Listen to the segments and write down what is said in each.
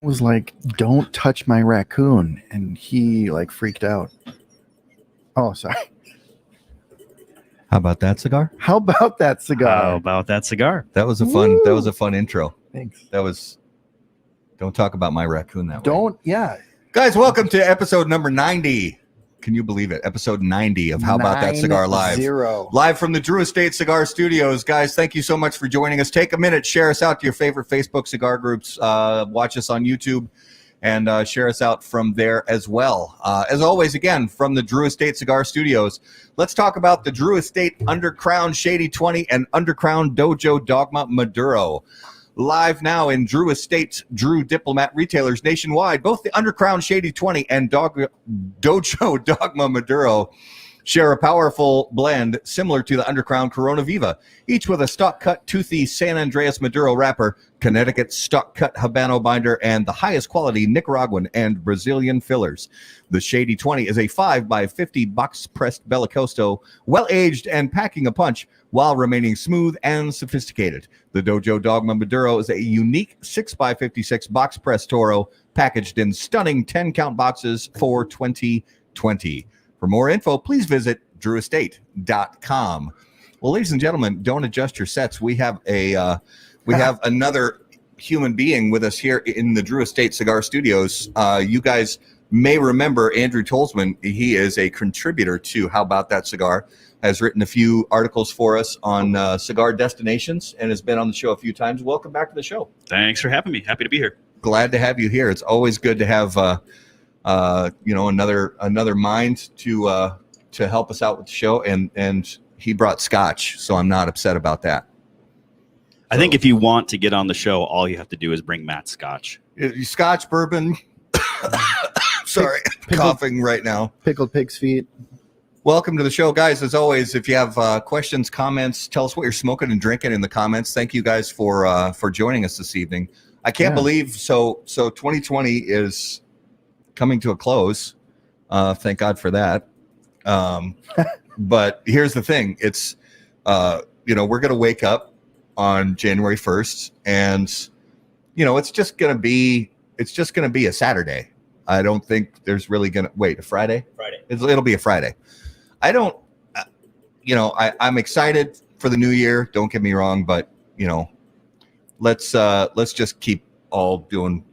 Was like, "Don't touch my raccoon," and he like freaked out. Oh, sorry. How about that cigar? How about that cigar? How about that cigar? That was a fun. That was a fun intro. Thanks. That was. Don't talk about my raccoon that way. Don't. Yeah. Guys, welcome to episode number 90. Can you believe it? Episode 90 of How About That Cigar Live. 90. Live from the Drew Estate Cigar Studios. Guys, thank you so much for joining us. Take a minute, share us out to your favorite Facebook cigar groups. Watch us on YouTube and share us out from there as well. As always, again, from the Drew Estate Cigar Studios, let's talk about the Drew Estate Undercrown Shady 20 and Undercrown Dojo Dogma Maduro. Live now in Drew Estate, Drew Diplomat retailers nationwide. Both the Undercrown Shady 20 and Dojo Dogma Maduro share a powerful blend similar to the Undercrown Corona Viva, each with a stock cut toothy San Andreas Maduro wrapper, Connecticut stock cut Habano binder, and the highest quality Nicaraguan and Brazilian fillers. The Shady 20 is a 5x50 box pressed Bellicosto, well aged and packing a punch while remaining smooth and sophisticated. The Dojo Dogma Maduro is a unique 6x56 box pressed Toro packaged in stunning 10 count boxes for 2020. For more info, please visit drewestate.com. Well, ladies and gentlemen, don't adjust your sets. We have another human being with us here in the Drew Estate Cigar Studios. You guys may remember Andrew Tolzman. He is a contributor to How About That Cigar, has written a few articles for us on cigar destinations, and has been on the show a few times. Welcome back to the show. Thanks for having me. Happy to be here. Glad to have you here. It's always good to have another mind to help us out with the show, and he brought scotch, so I'm not upset about that. I think if you want to get on the show, all you have to do is bring Matt scotch. Scotch, bourbon. Sorry, coughing right now. Pickled pig's feet. Welcome to the show, guys. As always, if you have questions, comments, tell us what you're smoking and drinking in the comments. Thank you guys for joining us this evening. I can't believe so 2020 is coming to a close. Thank God for that. But here's the thing. It's, we're going to wake up on January 1st and, it's just going to be a Saturday. I don't think there's really going to a Friday. It'll be a Friday. I'm excited for the new year. Don't get me wrong, but let's just keep all doing,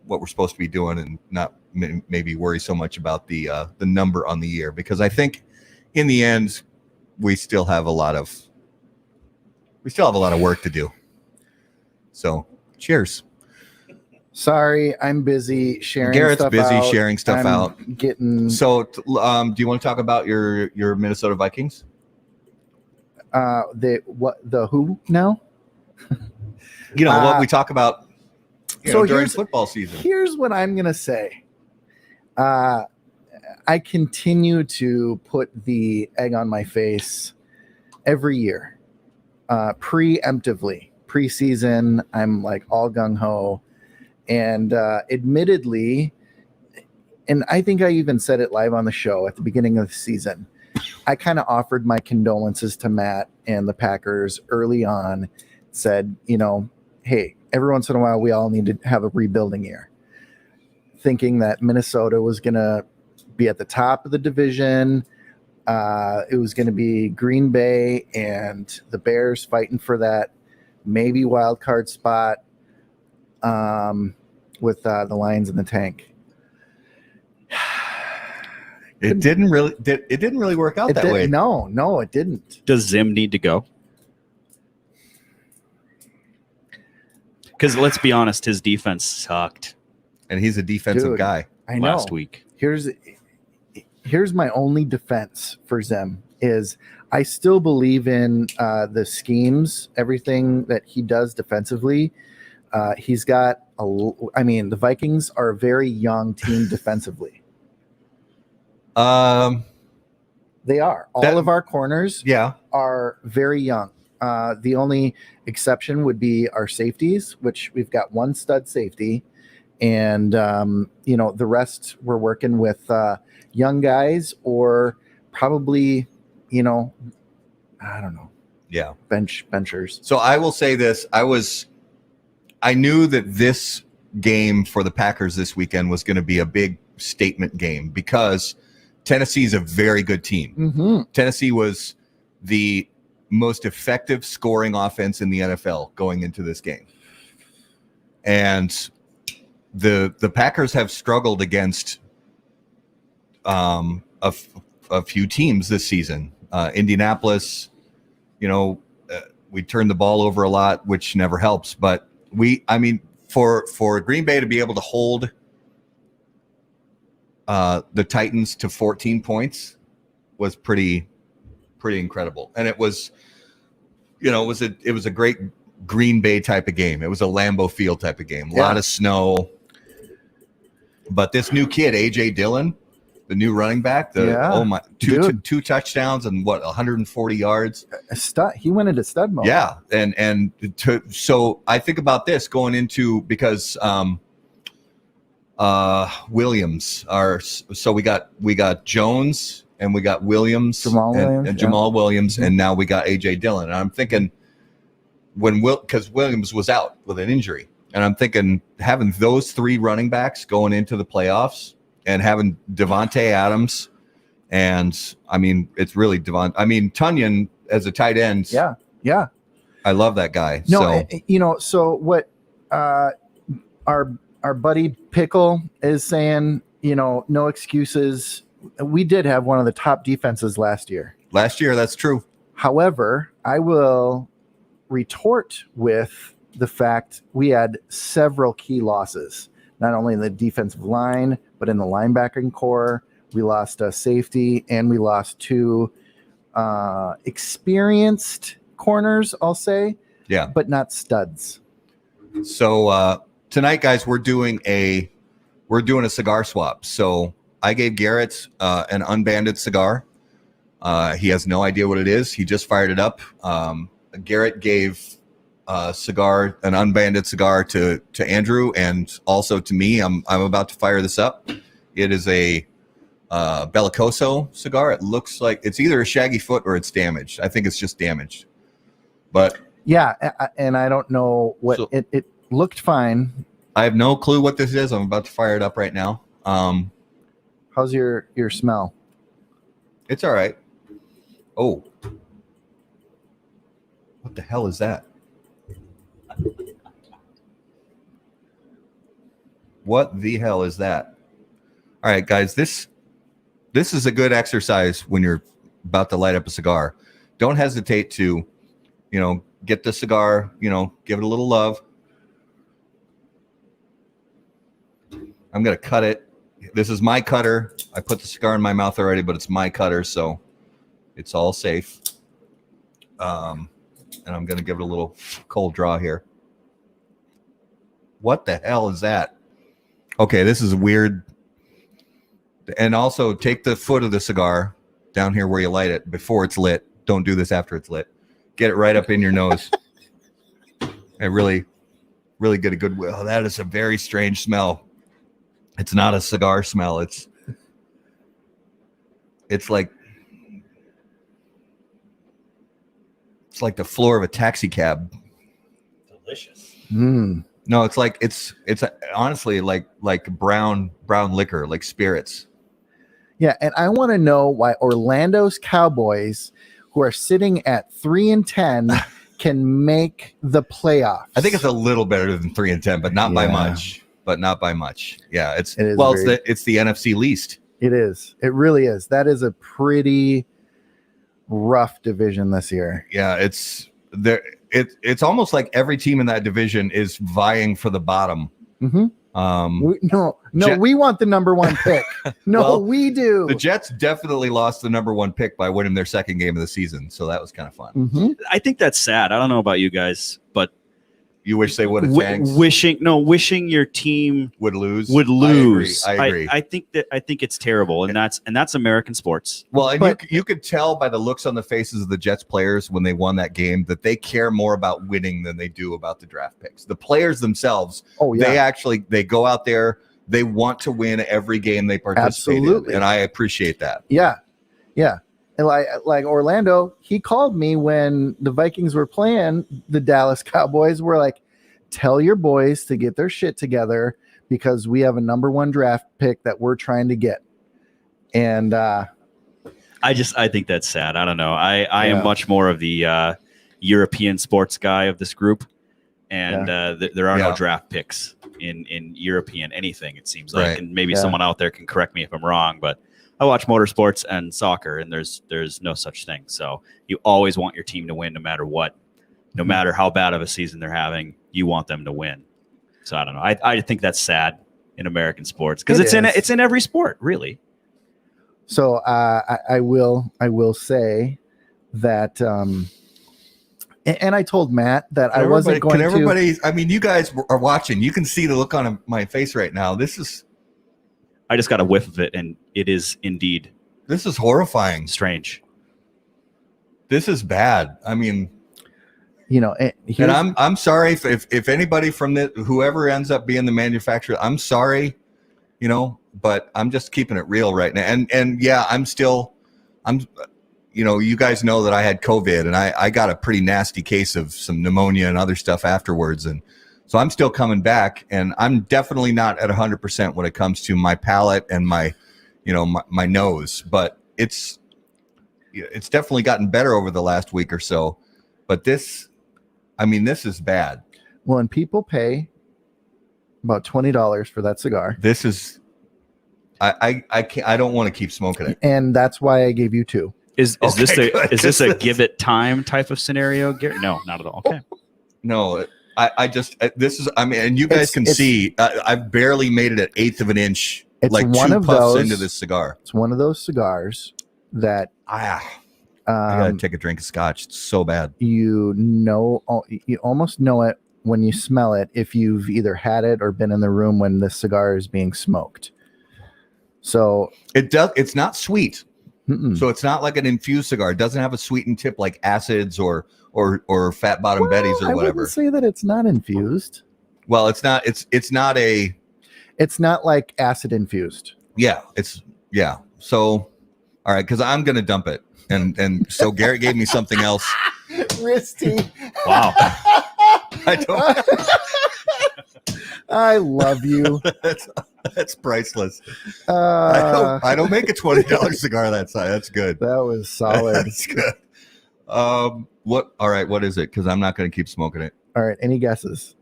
what we're supposed to be doing and not maybe worry so much about the number on the year, because I think in the end we still have a lot of work to do. So cheers. Sorry, I'm busy sharing. Garrett's stuff busy out. sharing stuff I'm out. Getting So do you want to talk about your Minnesota Vikings? the who now? What we talk about during here's football season. Here's what I'm gonna say. I continue to put the egg on my face every year, preemptively. Preseason, I'm like all gung ho, and admittedly, and I think I even said it live on the show at the beginning of the season. I kind of offered my condolences to Matt and the Packers early on. Said, hey, every once in a while we all need to have a rebuilding year. Thinking that Minnesota was going to be at the top of the division. It was going to be Green Bay and the Bears fighting for that maybe wild card spot with the Lions in the tank. It didn't really work out that way. No, it didn't. Does Zim need to go? Because let's be honest, his defense sucked. And he's a defensive guy. I know. Last week. Here's my only defense for Zim is I still believe in the schemes, everything that he does defensively. He's got the Vikings are a very young team defensively. They are. All of our corners are very young. The only exception would be our safeties, which we've got one stud safety. And, the rest we're working with young guys or probably, I don't know. Yeah. Benchers. So I will say this. I knew that this game for the Packers this weekend was going to be a big statement game because Tennessee is a very good team. Mm-hmm. Tennessee was the most effective scoring offense in the NFL going into this game. And the Packers have struggled against a few teams this season. Indianapolis, we turned the ball over a lot, which never helps. But for Green Bay to be able to hold the Titans to 14 points was pretty incredible. And it was, it was a great Green Bay type of game. It was a Lambeau Field type of game. A lot of snow. But this new kid, A.J. Dillon, the new running back, two touchdowns and 140 yards. A stud. He went into stud mode. Yeah, so I think about this going into because Williams are so we got Jones and we got Williams, Jamal Williams, and now we got A.J. Dillon. And I'm thinking because Williams was out with an injury. And I'm thinking having those three running backs going into the playoffs and having Devontae Adams and it's really Tunyon as a tight end. Yeah. Yeah. I love that guy. So what our buddy Pickle is saying, no excuses. We did have one of the top defenses last year. That's true. However, I will retort with the fact we had several key losses, not only in the defensive line, but in the linebacking core. We lost a safety and we lost two experienced corners, I'll say. Yeah. But not studs. So tonight, guys, we're doing a cigar swap. So I gave Garrett an unbanded cigar. He has no idea what it is. He just fired it up. Garrett gave cigar, an unbanded cigar to Andrew and also to me. I'm about to fire this up. It is a Bellicoso cigar. It looks like it's either a shaggy foot or it's damaged. I think it's just damaged. But yeah, and I don't know what it looked fine. I have no clue what this is. I'm about to fire it up right now. How's your smell? It's all right. Oh, what the hell is that? What the hell is that? All right, guys, this is a good exercise when you're about to light up a cigar. Don't hesitate to, get the cigar, give it a little love. I'm going to cut it. This is my cutter. I put the cigar in my mouth already, but it's my cutter, so it's all safe. And I'm going to give it a little cold draw here. What the hell is that? Okay, this is weird. And also take the foot of the cigar down here where you light it before it's lit. Don't do this after it's lit. Get it right up in your nose. And really get a good. Well, that is a very strange smell. It's not a cigar smell. It's like the floor of a taxi cab. Delicious. No, it's like it's honestly like brown liquor, like spirits. Yeah, and I want to know why Orlando's Cowboys, who are sitting at 3-10, can make the playoffs. I think it's a little better than 3-10, but not by much. Yeah, it's the NFC least. It is. It really is. That is a pretty rough division this year. Yeah, it's there. It's almost like every team in that division is vying for the bottom. Mm-hmm. We want the number one pick. We do. The Jets definitely lost the number one pick by winning their second game of the season, so that was kind of fun. Mm-hmm. I think that's sad. I don't know about you guys, but you wish they would have tanked. Wishing your team would lose. I agree. I think it's terrible, and that's American sports. Well, and you could tell by the looks on the faces of the Jets players when they won that game that they care more about winning than they do about the draft picks. The players themselves, they go out there, they want to win every game they participate in, and I appreciate that. Yeah. And like Orlando, he called me when the Vikings were playing the Dallas Cowboys. We're like, tell your boys to get their shit together because we have a number 1 draft pick that we're trying to get. And I think that's sad. I don't know. I am much more of the European sports guy of this group, and there are no draft picks in European anything. It seems like, and maybe someone out there can correct me if I'm wrong, but I watch motorsports and soccer, and there's no such thing. So you always want your team to win, no matter what, no matter how bad of a season they're having. You want them to win. So I don't know. I think that's sad in American sports because it's in every sport, really. So I will say that, and I told Matt that I wasn't going to. Can everybody? I mean, you guys are watching. You can see the look on my face right now. This is. I just got a whiff of it, and it is indeed. This is horrifying. Strange. This is bad. I mean, and I'm sorry if anybody from whoever ends up being the manufacturer. I'm sorry, but I'm just keeping it real right now. And yeah, you guys know that I had COVID, and I got a pretty nasty case of some pneumonia and other stuff afterwards, and so I'm still coming back, and I'm definitely not at 100% when it comes to my palate and my nose, but it's definitely gotten better over the last week or so. But this is bad. Well, and people pay about $20 for that cigar. This is, I can't, I don't want to keep smoking it, and that's why I gave you 2. Is this a give it time type of scenario, Gary? No, not at all. Okay. No. And you guys can see, I've barely made it an 1/8 of an inch, like 2 puffs into this cigar. It's one of those cigars that I gotta take a drink of scotch. It's so bad. You almost know it when you smell it if you've either had it or been in the room when the cigar is being smoked. So it's not sweet. Mm-mm. So it's not like an infused cigar. It doesn't have a sweetened tip like acids or fat bottom Betty's or whatever. I wouldn't say that it's not infused. Well, it's not. It's not like acid infused. Yeah. So, all right, because I'm gonna dump it, and so Garrett gave me something else. Risty. Wow. I love you. That's priceless. I don't make a $20 cigar that size. That's good. That was solid. That's good. What? All right. What is it? Because I'm not going to keep smoking it. All right. Any guesses?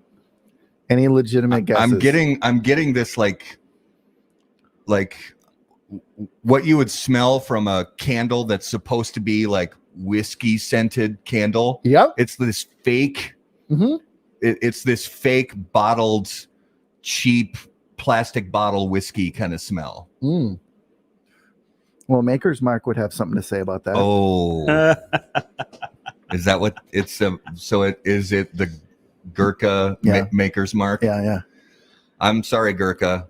Any legitimate guesses? I'm getting this like what you would smell from a candle that's supposed to be like whiskey scented candle. Yep. It's this fake. Mm-hmm. It's this fake bottled, cheap plastic bottle whiskey kind of smell. Mm. Well, Maker's Mark would have something to say about that. Oh, is that what it's? Is it the Gurkha Maker's Mark? Yeah. I'm sorry, Gurkha.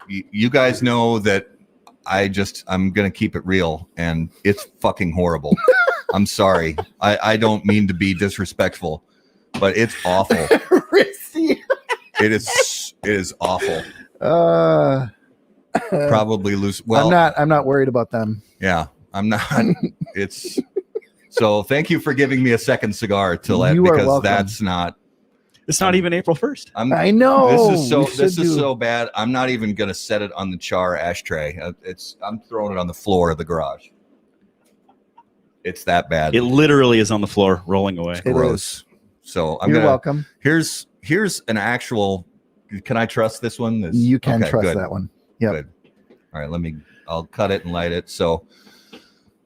You guys know that I'm gonna keep it real, and it's fucking horrible. I'm sorry. I don't mean to be disrespectful, but it's awful. It is awful. Probably lose. Well, I'm not worried about them. Yeah, I'm not. It's so. Thank you for giving me a second cigar to let, because that's not. It's not even April 1st. I know. This is so bad. I'm not even gonna set it on the char ashtray. I'm throwing it on the floor of the garage. It's that bad. It literally is on the floor, rolling away. It's gross. So You're welcome. Here's an actual. Can I trust this one? You can trust that one. Yeah. Good. All right. I'll cut it and light it. So.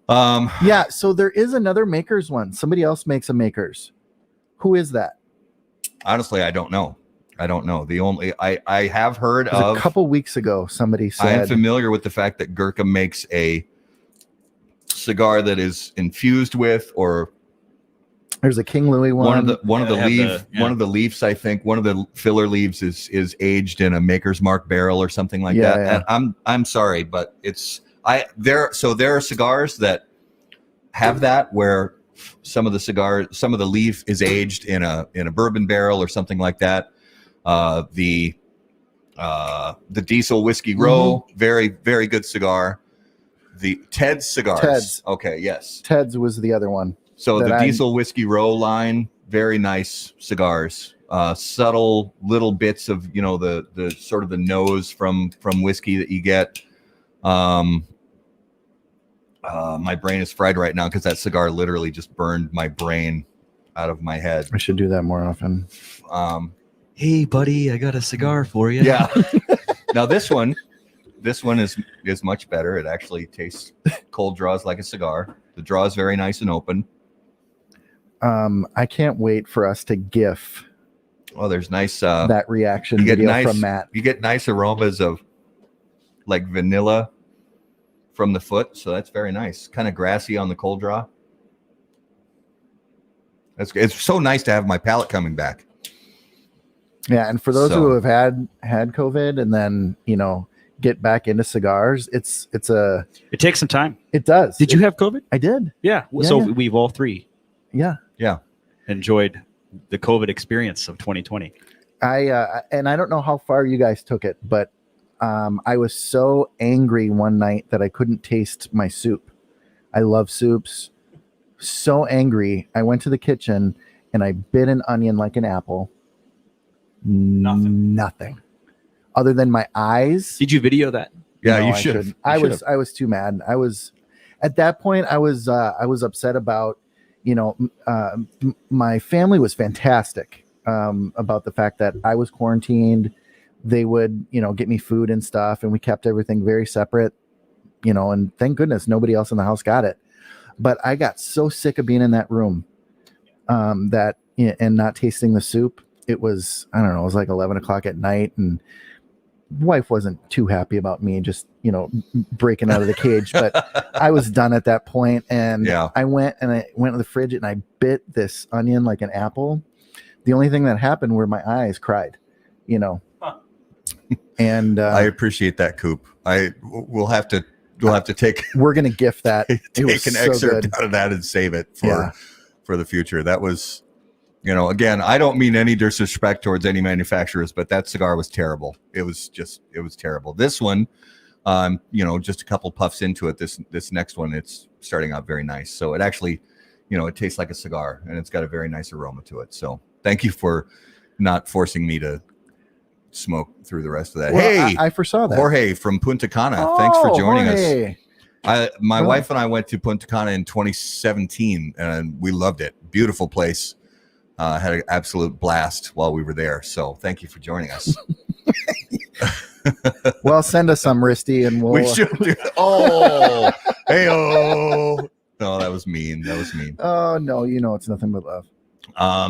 Yeah. So there is another Maker's one. Somebody else makes a Maker's. Who is that? Honestly, I don't know. The only I have heard of a couple weeks ago. Somebody said. I am familiar with the fact that Gurkha makes a cigar that is infused with, or there's a King Louis one. One of the leaves. I think one of the filler leaves is aged in a Maker's Mark barrel or something like that. Yeah. And I'm sorry, but there are cigars that have that where some of the leaf is aged in a bourbon barrel or something like that. The Diesel Whiskey Row, very, very good cigar. The Ted's cigars. Ted's. Okay, yes. Ted's was the other one. So the Diesel Whiskey Row line, very nice cigars. Subtle little bits of, the sort of the nose from whiskey that you get. My brain is fried right now because that cigar literally just burned my brain out of my head. I should do that more often. Hey, buddy, I got a cigar for you. Yeah. Now this one is much better. It actually tastes cold draws like a cigar. The draw is very nice and open. I can't wait for us to GIF. Oh, there's nice that reaction video from Matt. You get nice aromas of like vanilla from the foot, so that's very nice. Kind of grassy on the cold draw. It's so nice to have my palate coming back. Yeah, and for those who have had COVID and then get back into cigars, it takes some time. It does. Did you have COVID? I did. Yeah. So we've all three. Yeah. Enjoyed the COVID experience of 2020. And I don't know how far you guys took it, but I was so angry one night that I couldn't taste my soup. I love soups. So angry. I went to the kitchen and I bit an onion like an apple. Nothing. Other than my eyes. Did you video that? Yeah, you should. I was too mad. I was at that point. I was upset about. My family was fantastic about the fact that I was quarantined. They would, get me food and stuff, and we kept everything very separate, and thank goodness nobody else in the house got it. But I got so sick of being in that room and not tasting the soup. It was, I don't know, it was like 11 o'clock at night, and wife wasn't too happy about me just breaking out of the cage, but I was done at that point. And I went to the fridge and I bit this onion like an apple. The only thing that happened were my eyes cried, and I appreciate that, Coop. We'll have to take we're gonna gift that take an excerpt out of that and save it for the future. That was, again, I don't mean any disrespect towards any manufacturers, but that cigar was terrible. It was terrible. This one, just a couple puffs into it, this next one, it's starting out very nice. So it actually, it tastes like a cigar and it's got a very nice aroma to it. So thank you for not forcing me to smoke through the rest of that. Well, I foresaw that. Jorge from Punta Cana. Thanks for joining us. My wife and I went to Punta Cana in 2017 and we loved it. Beautiful place. Had an absolute blast while we were there. So thank you for joining us. Well, send us some, Risty, and we should do. Oh, hey-oh. No, that was mean. Oh no, it's nothing but love.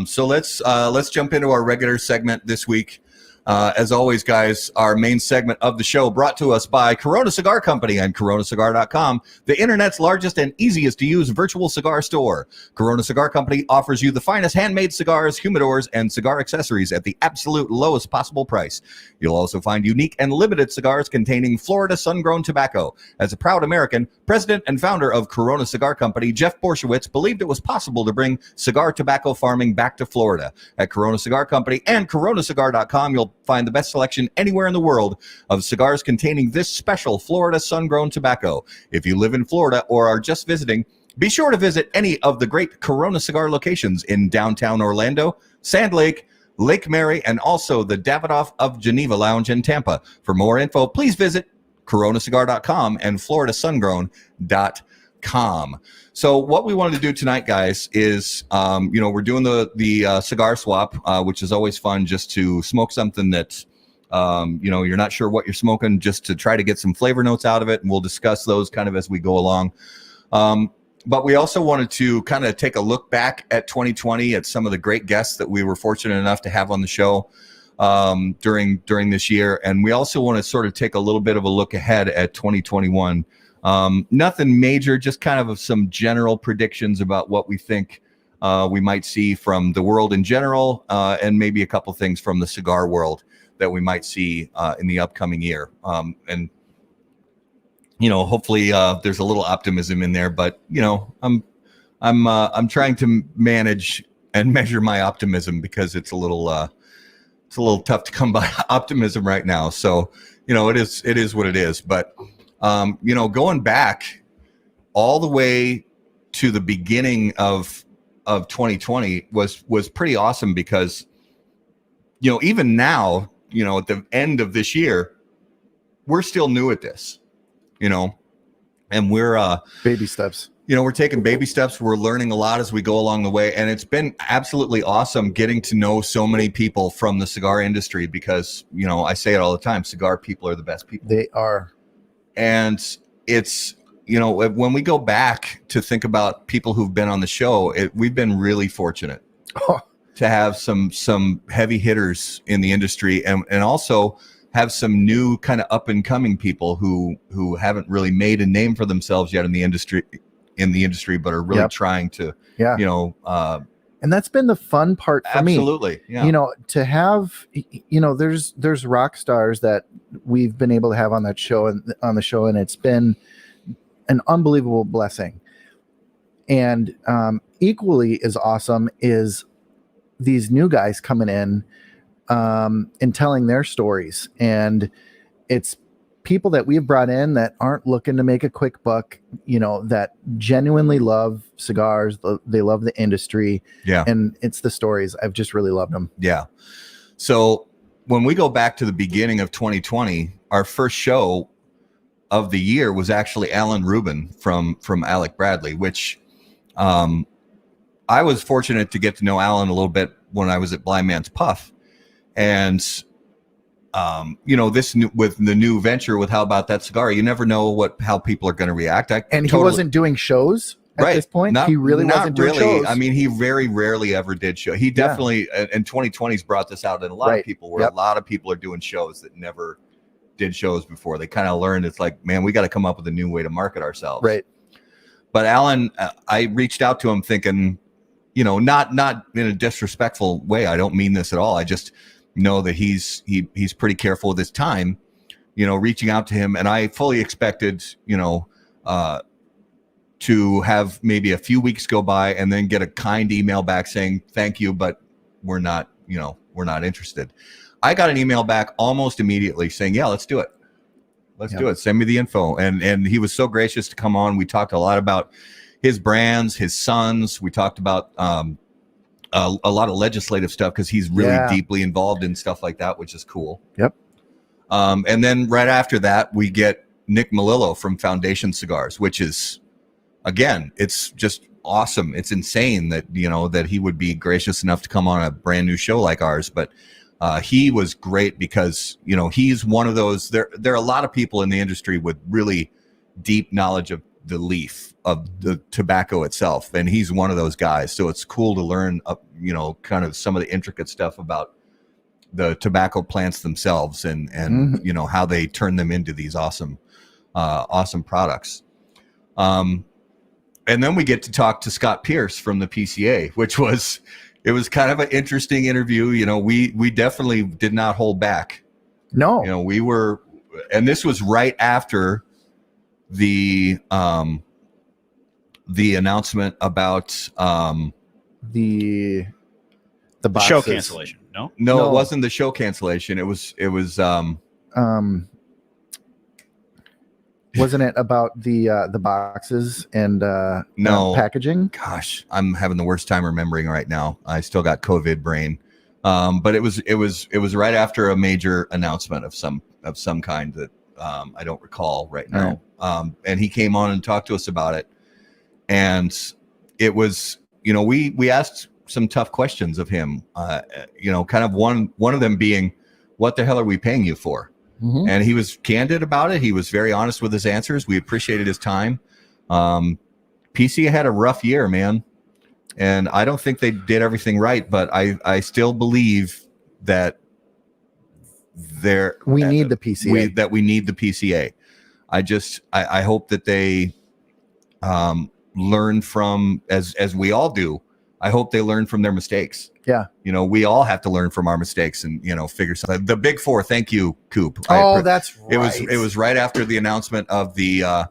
So let's jump into our regular segment this week. As always, guys, our main segment of the show brought to us by Corona Cigar Company and coronacigar.com, the internet's largest and easiest to use virtual cigar store. Corona Cigar Company offers you the finest handmade cigars, humidors, and cigar accessories at the absolute lowest possible price. You'll also find unique and limited cigars containing Florida sun-grown tobacco. As a proud American, president and founder of Corona Cigar Company, Jeff Borshowitz believed it was possible to bring cigar tobacco farming back to Florida. At Corona Cigar Company and coronacigar.com, you'll find the best selection anywhere in the world of cigars containing this special Florida sun-grown tobacco. If you live in Florida or are just visiting, be sure to visit any of the great Corona Cigar locations in downtown Orlando, Sand Lake, Lake Mary, and also the Davidoff of Geneva Lounge in Tampa. For more info, please visit coronacigar.com and floridasungrown.com. So what we wanted to do tonight, guys, is, we're doing the cigar swap, which is always fun, just to smoke something that, you're not sure what you're smoking, just to try to get some flavor notes out of it. And we'll discuss those kind of as we go along. But we also wanted to kind of take a look back at 2020 at some of the great guests that we were fortunate enough to have on the show during this year. And we also want to sort of take a little bit of a look ahead at 2021. Nothing major, just kind of some general predictions about what we think we might see from the world in general, and maybe a couple things from the cigar world that we might see in the upcoming year. And hopefully there's a little optimism in there, but I'm trying to manage and measure my optimism because it's a little tough to come by optimism right now. So it is what it is. But going back all the way to the beginning of of 2020 was pretty awesome because, even now, at the end of this year, we're still new at this, and we're baby steps. We're taking baby steps. We're learning a lot as we go along the way. And it's been absolutely awesome getting to know so many people from the cigar industry because, I say it all the time, cigar people are the best people. They are. And it's, when we go back to think about people who've been on the show, we've been really fortunate to have some heavy hitters in the industry and also have some new kind of up and coming people who haven't really made a name for themselves yet in the industry, but are really trying to, and that's been the fun part for me. Absolutely. Yeah. To have, there's rock stars that we've been able to have on that show and it's been an unbelievable blessing. And equally as awesome is these new guys coming in and telling their stories. And it's people that we've brought in that aren't looking to make a quick buck, that genuinely love cigars. They love the industry. Yeah. And it's the stories. I've just really loved them. Yeah. So when we go back to the beginning of 2020, our first show of the year was actually Alan Rubin from Alec Bradley, which I was fortunate to get to know Alan a little bit when I was at Blind Man's Puff. And this with the new venture with How About That Cigar, you never know how people are going to react. He wasn't doing shows at this point. He really wasn't doing shows. I mean, he very rarely ever did show. He definitely, and 2020's brought this out in a lot of people, where a lot of people are doing shows that never did shows before. They kind of learned it's like, man, we got to come up with a new way to market ourselves. Right. But Alan, I reached out to him thinking, not in a disrespectful way. I don't mean this at all. I just know that he's pretty careful with his time, reaching out to him. And I fully expected, to have maybe a few weeks go by and then get a kind email back saying, thank you, but we're not interested. I got an email back almost immediately saying, yeah, let's do it. Let's do it. Send me the info. And he was so gracious to come on. We talked a lot about his brands, his sons. We talked about, a lot of legislative stuff because he's really deeply involved in stuff like that, which is cool. Yep. And then right after that, we get Nick Melillo from Foundation Cigars, which is, again, it's just awesome. It's insane that, that he would be gracious enough to come on a brand new show like ours. But he was great because, he's one of those, there are a lot of people in the industry with really deep knowledge of the leaf of the tobacco itself, and he's one of those guys. So it's cool to learn kind of some of the intricate stuff about the tobacco plants themselves and how they turn them into these awesome products. And then we get to talk to Scott Pierce from the PCA, which was kind of an interesting interview. We definitely did not hold back. No, we were, and this was right after the announcement about the show cancellation. No, it wasn't the show cancellation. It was wasn't it about the boxes and packaging? Gosh, I'm having the worst time remembering right now. I still got COVID brain. But it was right after a major announcement of some kind that I don't recall right now. Right. And he came on and talked to us about it. And it was, we asked some tough questions of him, kind of one of them being, what the hell are we paying you for? Mm-hmm. And he was candid about it. He was very honest with his answers. We appreciated his time. PC had a rough year, man. And I don't think they did everything right, but I still believe that we need the PCA. We need the PCA. I hope that they learn from, as we all do. I hope they learn from their mistakes. Yeah. We all have to learn from our mistakes and, figure something. The Big Four. Thank you, Coop. That's right. It was right after the announcement of the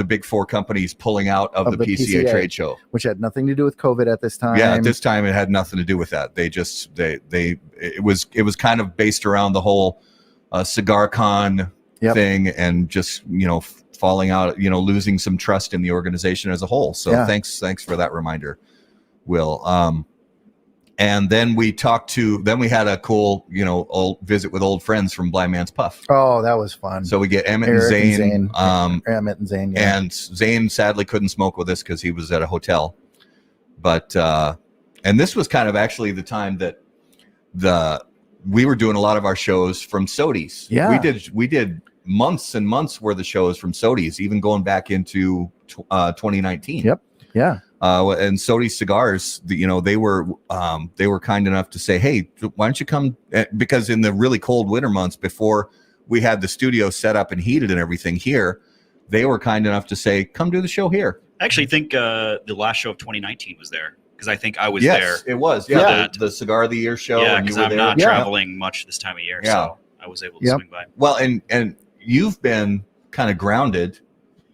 Big Four companies pulling out of the PCA trade show, which had nothing to do with COVID at this time. Yeah, at this time it had nothing to do with that. It was kind of based around the whole Cigar Con thing, and just falling out, losing some trust in the organization as a whole. So thanks for that reminder. will. And then we had a cool, old visit with old friends from Blind Man's Puff. Oh, that was fun. So we get Emmett Eric and Zane. Emmett and Zane, yeah. And Zane sadly couldn't smoke with us because he was at a hotel. But and this was kind of actually the time that we were doing a lot of our shows from Sodi's. Yeah. We did months and months worth of shows from Sodi's, even going back into 2019. Yep. Yeah. And Sodi's Cigars, they were kind enough to say, hey, why don't you come? Because in the really cold winter months before we had the studio set up and heated and everything here, they were kind enough to say, come do the show here. I actually think the last show of 2019 was there, because I think I was there. there. It was. Yeah, the Cigar of the Year show. Yeah, because I'm not traveling much this time of year, so I was able to swing by. Well, and you've been kind of grounded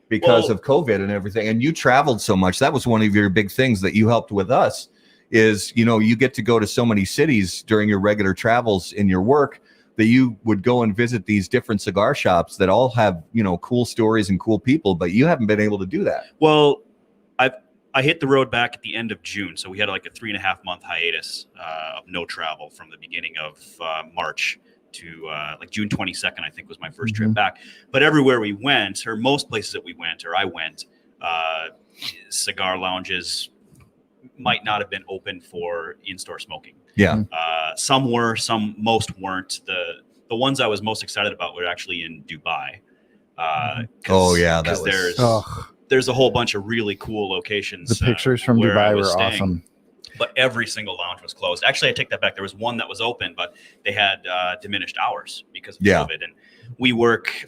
because of COVID and everything, and you traveled so much. That was one of your big things that you helped with us is, you get to go to so many cities during your regular travels in your work that you would go and visit these different cigar shops that all have, cool stories and cool people, but you haven't been able to do that. Well, I hit the road back at the end of June, so we had like a 3.5 month hiatus of no travel from the beginning of March to like June 22nd, I think was my first trip back. But everywhere we went, or most places that we went, or I went, cigar lounges might not have been open for in-store smoking. Yeah. Some were, most weren't. The ones I was most excited about were actually in Dubai. There's a whole bunch of really cool locations. The pictures from Dubai were awesome. But every single lounge was closed. Actually, I take that back. There was one that was open, but they had diminished hours because of COVID. And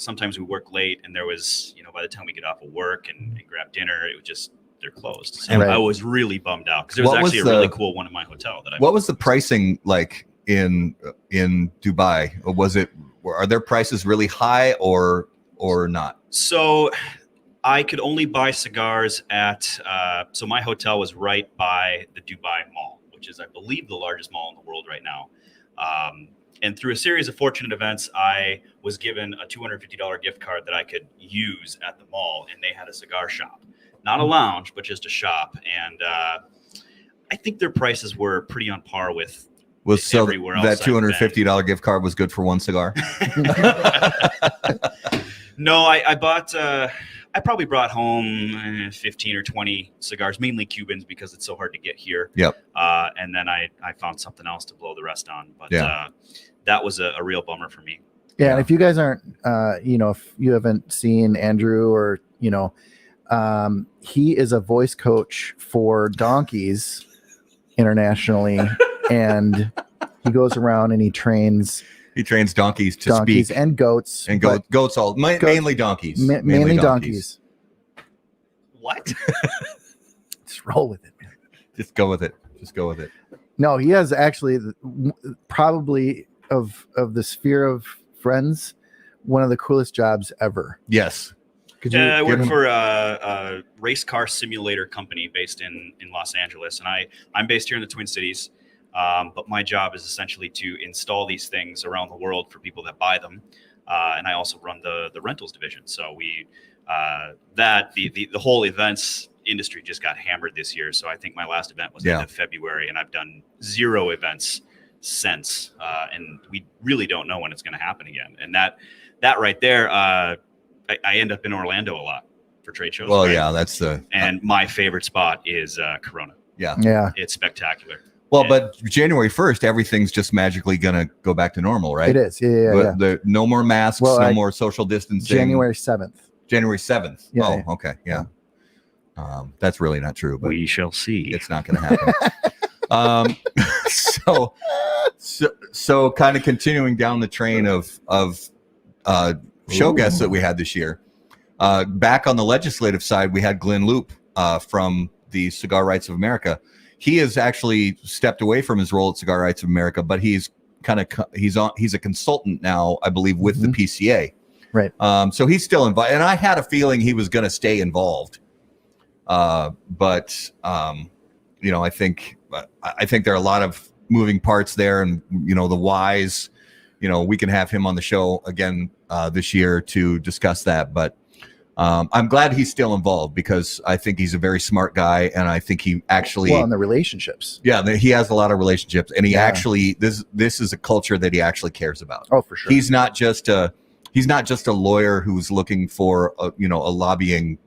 sometimes we work late, and there was, by the time we get off of work and grab dinner, it was just, they're closed. So I was really bummed out because there was actually a really cool one in my hotel. What was the pricing like in Dubai? Are their prices really high or not? So I could only buy cigars at, so my hotel was right by the Dubai Mall, which is, I believe, the largest mall in the world right now. And through a series of fortunate events, I was given a $250 gift card that I could use at the mall, and they had a cigar shop. Not a lounge, but just a shop. And I think their prices were pretty on par with everywhere else. That $250 gift card was good for one cigar? No, I bought... I probably brought home 15 or 20 cigars, mainly Cubans, because it's so hard to get here. Yep. And then I found something else to blow the rest on. But that was a real bummer for me. Yeah, and if you guys aren't, if you haven't seen Andrew or, he is a voice coach for donkeys internationally, and he goes around and he trains donkeys to speak, and goats, goats mainly donkeys, mainly donkeys. What? Just roll with it, man. Just go with it. No, he has actually probably of the sphere of friends, one of the coolest jobs ever. Yes. I work for a race car simulator company based in Los Angeles, and I'm based here in the Twin Cities. But my job is essentially to install these things around the world for people that buy them. And I also run the rentals division. So the whole events industry just got hammered this year. So I think my last event was in February, and I've done 0 events since. And we really don't know when it's going to happen again. And that right there, I end up in Orlando a lot for trade shows. Well, right? And my favorite spot is Corona. Yeah. It's spectacular. Well, but January 1st, everything's just magically going to go back to normal, right? It is. Yeah. No more masks, no more social distancing. January 7th. January 7th. Yeah, okay. Yeah. That's really not true, but we shall see. It's not going to happen. So kind of continuing down the train of show guests that we had this year. Back on the legislative side, we had Glenn Loop from the Cigar Rights of America. He has actually stepped away from his role at Cigar Rights of America, but he's a consultant now, I believe, with the PCA. Right. So he's still involved, and I had a feeling he was going to stay involved. But I think there are a lot of moving parts there, and the whys. We can have him on the show again this year to discuss that. But I'm glad he's still involved because I think he's a very smart guy, and I think he actually in the relationships. Yeah, he has a lot of relationships, and he actually this is a culture that he actually cares about. Oh, for sure. He's not just a lawyer who's looking for a lobbying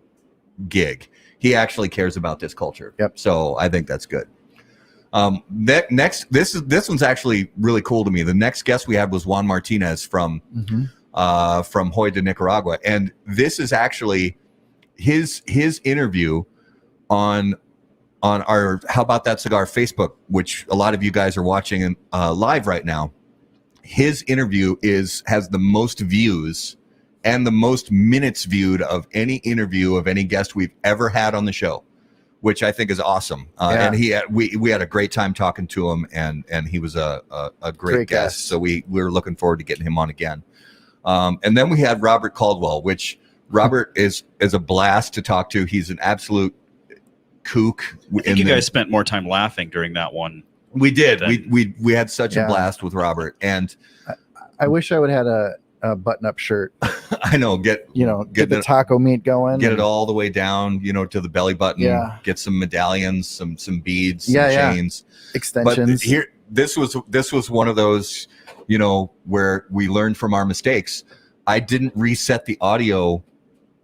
gig. He actually cares about this culture. Yep. So I think that's good. Next, this one's actually really cool to me. The next guest we had was Juan Martinez from Hoy de Nicaragua, and this is actually his interview on our How About That Cigar Facebook, which a lot of you guys are watching live right now. His interview has the most views and the most minutes viewed of any interview of any guest we've ever had on the show, which I think is awesome. And we had a great time talking to him, and he was a great guest. So we were looking forward to getting him on again. And then we had Robert Caldwell, which Robert is a blast to talk to. He's an absolute kook. I think you guys spent more time laughing during that one. We did. We had such a blast with Robert, and I wish I would have had a button-up shirt. I know. Get the taco meat going. Get it all the way down, to the belly button. Yeah. Get some medallions, some beads, some chains, extensions. But this was one of those, where we learned from our mistakes. I didn't reset the audio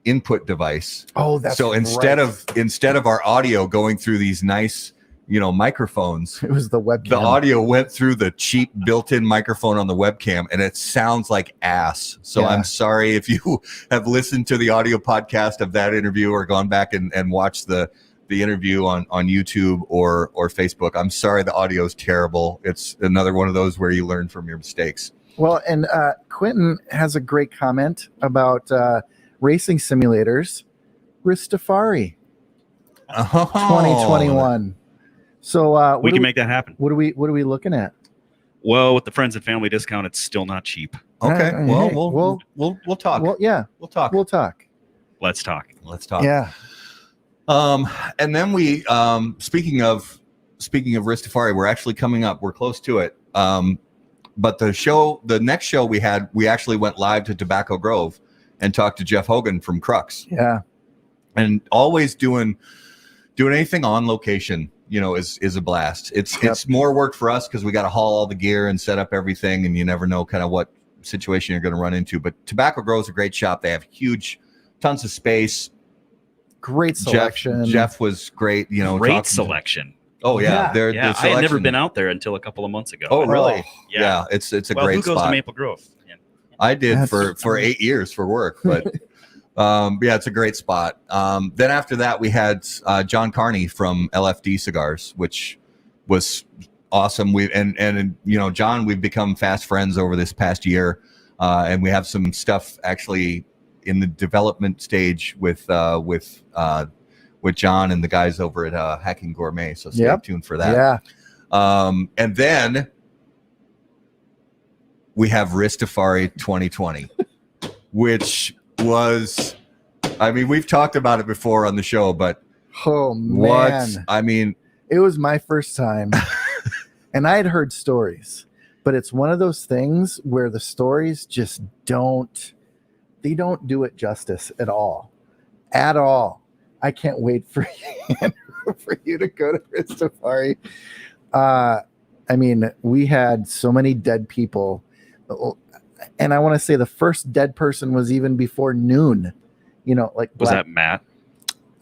input device. Oh, that's so instead of our audio going through these nice microphones, it was the webcam. The audio went through the cheap built-in microphone on the webcam, and it sounds like ass. So I'm sorry if you have listened to the audio podcast of that interview or gone back and watched the interview on YouTube or Facebook. I'm sorry, the audio is terrible. It's another one of those where you learn from your mistakes. Well, and Quentin has a great comment about racing simulators, Ristafari 2021. So we can make that happen. What are we looking at? Well, with the friends and family discount, it's still not cheap. Okay. We'll talk. Well, yeah. We'll talk. Let's talk. Yeah. And then we speaking of Ristafari, we're actually coming up. We're close to it. But the next show we actually went live to Tobacco Grove and talked to Jeff Hogan from Crux. Yeah. And always doing anything on location, is a blast. It's more work for us because we got to haul all the gear and set up everything, and you never know kind of what situation you're going to run into. But Tobacco Grove's a great shop. They have tons of space. Great selection. Jeff was great. Great selection. Oh yeah, I had never been out there until a couple of months ago. Oh really? Yeah. It's a great spot. Who goes to Maple Grove? Yeah. I did for 8 years for work, but it's a great spot. Then after that, we had John Carney from LFD Cigars, which was awesome. John, we've become fast friends over this past year, and we have some stuff actually in the development stage with John and the guys over at Hacking Gourmet. So stay tuned for that. Yeah. And then we have Ristafari 2020, which was, we've talked about it before on the show, but oh man, it was my first time and I had heard stories, but it's one of those things where the stories just don't do it justice at all. I can't wait for you to go to Ristafari. We had so many dead people, and I want to say the first dead person was even before noon. Was that Matt?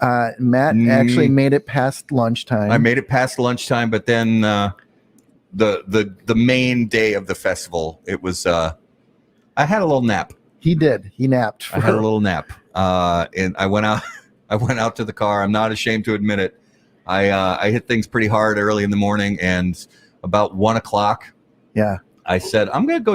Matt actually made it past lunchtime. I made it past lunchtime, but then the main day of the festival, it was I had a little nap. He did. He napped. I had a little nap, and I went out to the car. I'm not ashamed to admit it. I hit things pretty hard early in the morning, and about 1:00. Yeah. I said, I'm gonna go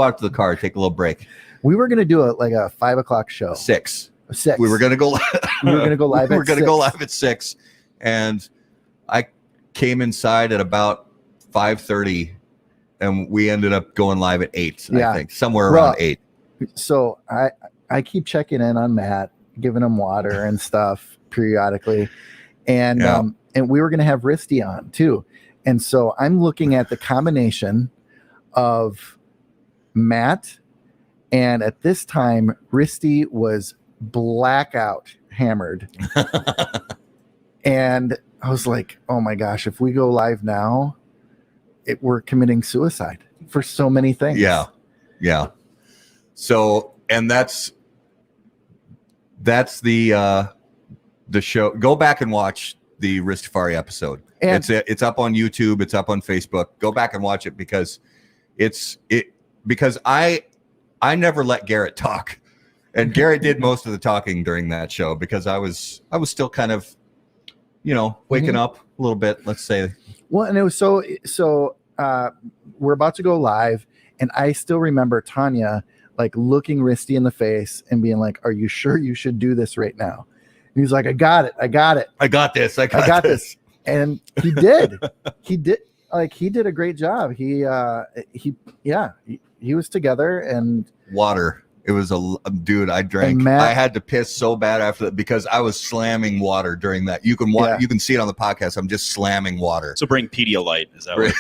out to the car, take a little break. We were gonna do a 5:00 show. 6. We were gonna go. We were gonna go live. We were gonna go live at 6, and I came inside at about 5:30, and we ended up going live at 8. I think somewhere around 8. So I keep checking in on Matt, giving him water and stuff periodically, and we were gonna have Risty on too, and so I'm looking at the combination of Matt And at this time, Risty was blackout hammered. And I was like, oh my gosh, if we go live now, we're committing suicide for so many things. Yeah. Yeah. So, and that's the show. Go back and watch the Ristafari episode. And It's up on YouTube. It's up on Facebook. Go back and watch it because because I never let Garrett talk, and Garrett did most of the talking during that show because I was still kind of, waking up a little bit, let's say. Well, and it was so we're about to go live, and I still remember Tanya like looking Risty in the face and being like, "Are you sure you should do this right now?" And he's like, I got it. I got this. I got this. And he did. He did a great job. He was together. And water. It was dude. I drank. I had to piss so bad after that because I was slamming water during that. You can see it on the podcast. I'm just slamming water. So bring Pedialyte. Is that what?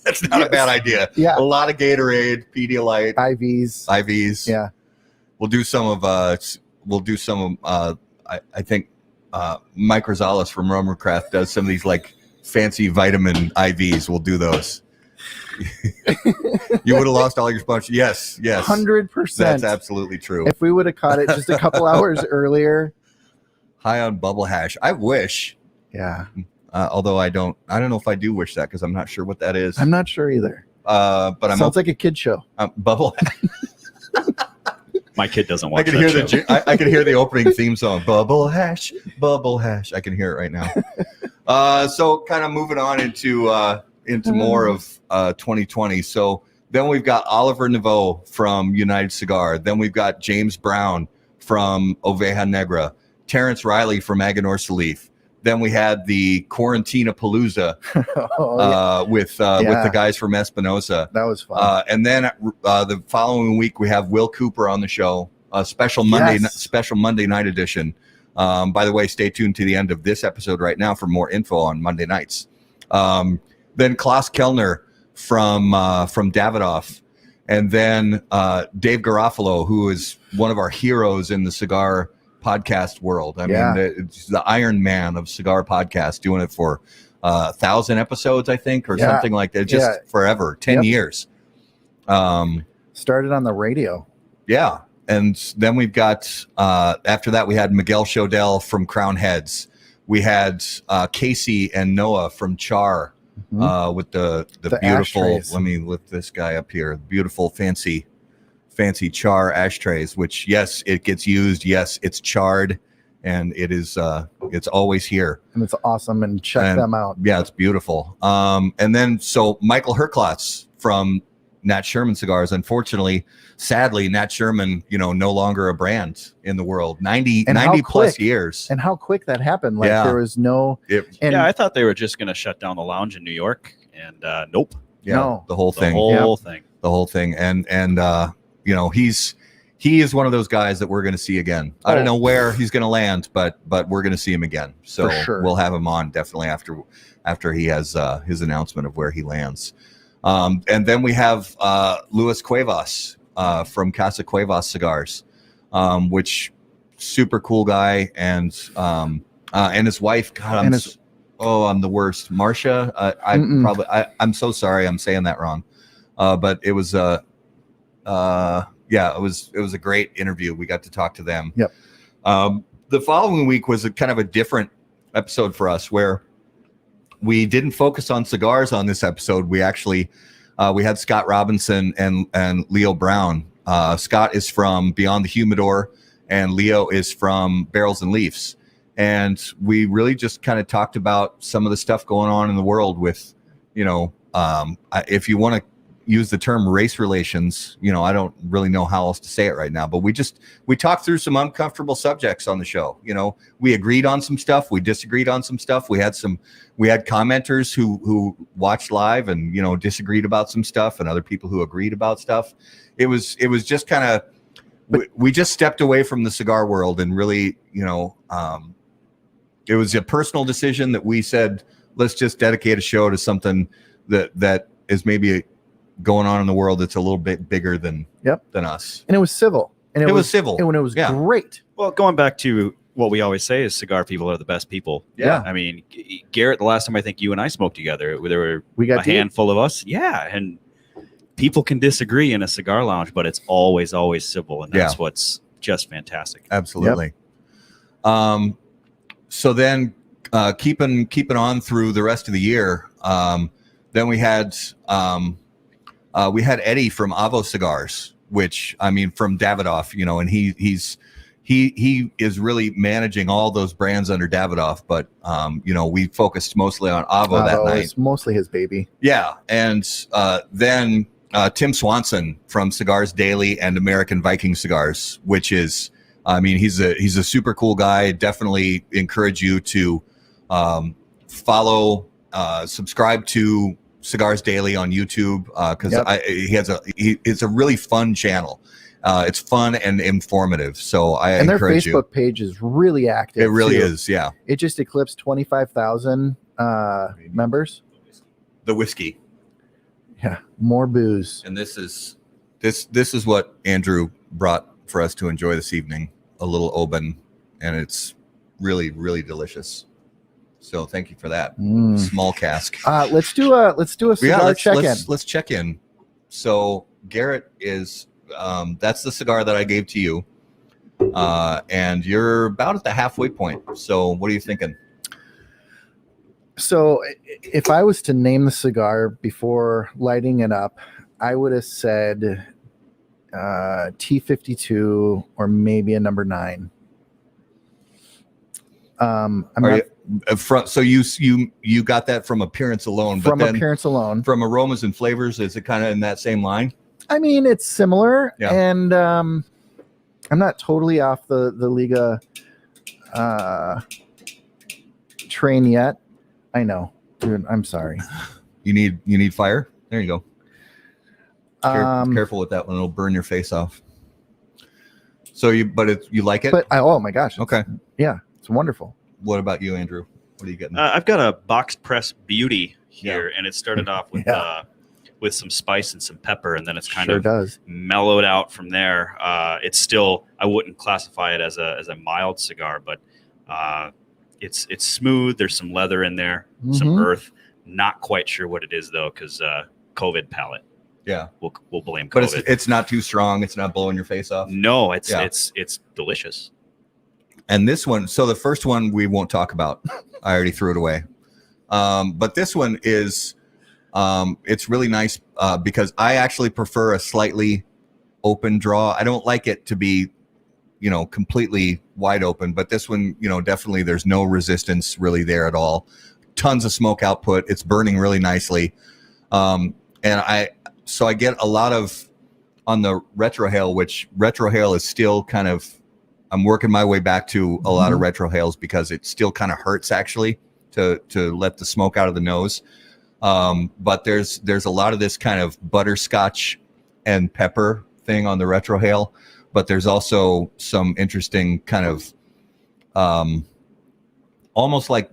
That's not a bad idea. Yeah. A lot of Gatorade, Pedialyte, IVs. Yeah. We'll do some of I think Mike Rosales from Romercraft does some of these like fancy vitamin IVs. We'll do those. You would have lost all your sponge. Yes. 100%. That's absolutely true. If we would have caught it just a couple hours earlier. High on bubble hash. I wish. Yeah. Although I don't know if I do wish that because I'm not sure what that is. I'm not sure either. But sounds like a kid show. Bubble hash. My kid doesn't watch I can hear the opening theme song. Bubble hash, bubble hash. I can hear it right now. So kind of moving on into more of 2020. So then we've got Oliver Naveau from United Cigar. Then we've got James Brown from Oveja Negra. Terrence Riley from Aganor Salif. Then we had the Quarantina Palooza with the guys from Espinosa. That was fun. And then the following week we have Will Cooper on the show, a special Monday night edition. By the way, stay tuned to the end of this episode right now for more info on Monday nights. Then Klaus Kellner from Davidoff, and then Dave Garofalo, who is one of our heroes in the cigar podcast world. I mean, it's the Iron Man of cigar podcast, doing it for 1,000 episodes, I think, or something like that. Just forever, 10 years. Started on the radio. Yeah. And then we've got, after that, we had Miguel Shodell from Crown Heads. We had Casey and Noah from Char with the beautiful, ashtrays. let me lift this guy up here, beautiful, fancy Char ashtrays, which, yes, it gets used. Yes, it's charred, and it is it's always here. And it's awesome, and check them out. Yeah, it's beautiful. And then so Michael Herklotz from Nat Sherman Cigars. Unfortunately, sadly, Nat Sherman, no longer a brand in the world. 90 plus years. And how quick that happened. Like there was no I thought they were just gonna shut down the lounge in New York, and nope. Yeah, no. The whole thing. The whole thing. And he is one of those guys that we're going to see again. I don't know where he's going to land, but we're going to see him again. So we'll have him on definitely after he has his announcement of where he lands. And then we have Luis Cuevas from Casa Cuevas Cigars, which super cool guy, and his wife. God, I'm the worst. Marcia. I'm so sorry. I'm saying that wrong. But it was it was a great interview. We got to talk to them. Yep. The following week was a kind of a different episode for us, where we didn't focus on cigars on this episode. We actually we had Scott Robinson and Leo Brown. Scott is from Beyond the Humidor, and Leo is from Barrels and Leafs. And we really just kind of talked about some of the stuff going on in the world with, if you want to use the term race relations, I don't really know how else to say it right now, but we talked through some uncomfortable subjects on the show. We agreed on some stuff, we disagreed on some stuff. We had commenters who watched live and, disagreed about some stuff, and other people who agreed about stuff. It was just kind of, we just stepped away from the cigar world, and really, it was a personal decision that we said, let's just dedicate a show to something that is maybe going on in the world that's a little bit bigger than us. And it was civil. And it was civil. And it was great. Well, going back to what we always say is cigar people are the best people. Yeah. I mean, Garrett, the last time I think you and I smoked together, we got a handful of us. Yeah. And people can disagree in a cigar lounge, but it's always civil. And that's what's just fantastic. Absolutely. Yep. So then keeping on through the rest of the year, then we had Eddie from Avo Cigars, which, I mean, from Davidoff, you know, and he is really managing all those brands under Davidoff, but you know, we focused mostly on Avo that night. It's mostly his baby. Yeah, and then Tim Swanson from Cigars Daily and American Viking Cigars, which is, I mean, he's a super cool guy. Definitely encourage you to follow, subscribe to Cigars Daily on YouTube, because it's a really fun channel. It's fun and informative, so I encourage you. And their Facebook page is really active. It really is, yeah. It just eclipsed 25,000 members. The whiskey, yeah, more booze. and this is what Andrew brought for us to enjoy this evening. A little Oban, and it's really, really delicious. So thank you for that. Small cask. Let's do a cigar check-in. Let's check in. So Garrett is that's the cigar that I gave to you, and you're about at the halfway point. So what are you thinking? So if I was to name the cigar before lighting it up, I would have said T52 or maybe a number 9. So you got that from appearance alone, from appearance alone. From aromas and flavors, is it kind of in that same line? I mean, it's similar, and I'm not totally off the Liga train yet. I know, dude. I'm sorry. You need fire. There you go. Careful with that one; it'll burn your face off. So you like it? But oh my gosh! Okay, yeah, it's wonderful. What about you, Andrew? What are you getting? I've got a box press beauty here, and it started off with some spice and some pepper, and then it's kind of mellowed out from there. It's still, I wouldn't classify it as a mild cigar, but it's smooth. There's some leather in there, some earth. Not quite sure what it is though, because COVID palate. Yeah, we'll blame COVID. But it's not too strong. It's not blowing your face off. No, it's delicious. And this one, so the first one we won't talk about. I already threw it away. But this one is, it's really nice because I actually prefer a slightly open draw. I don't like it to be, completely wide open. But this one, definitely there's no resistance really there at all. Tons of smoke output. It's burning really nicely. And so I get a lot of on the retrohale, which retrohale is still kind of, I'm working my way back to a lot of retrohales because it still kind of hurts actually to let the smoke out of the nose. But there's a lot of this kind of butterscotch and pepper thing on the retrohale, but there's also some interesting kind of almost like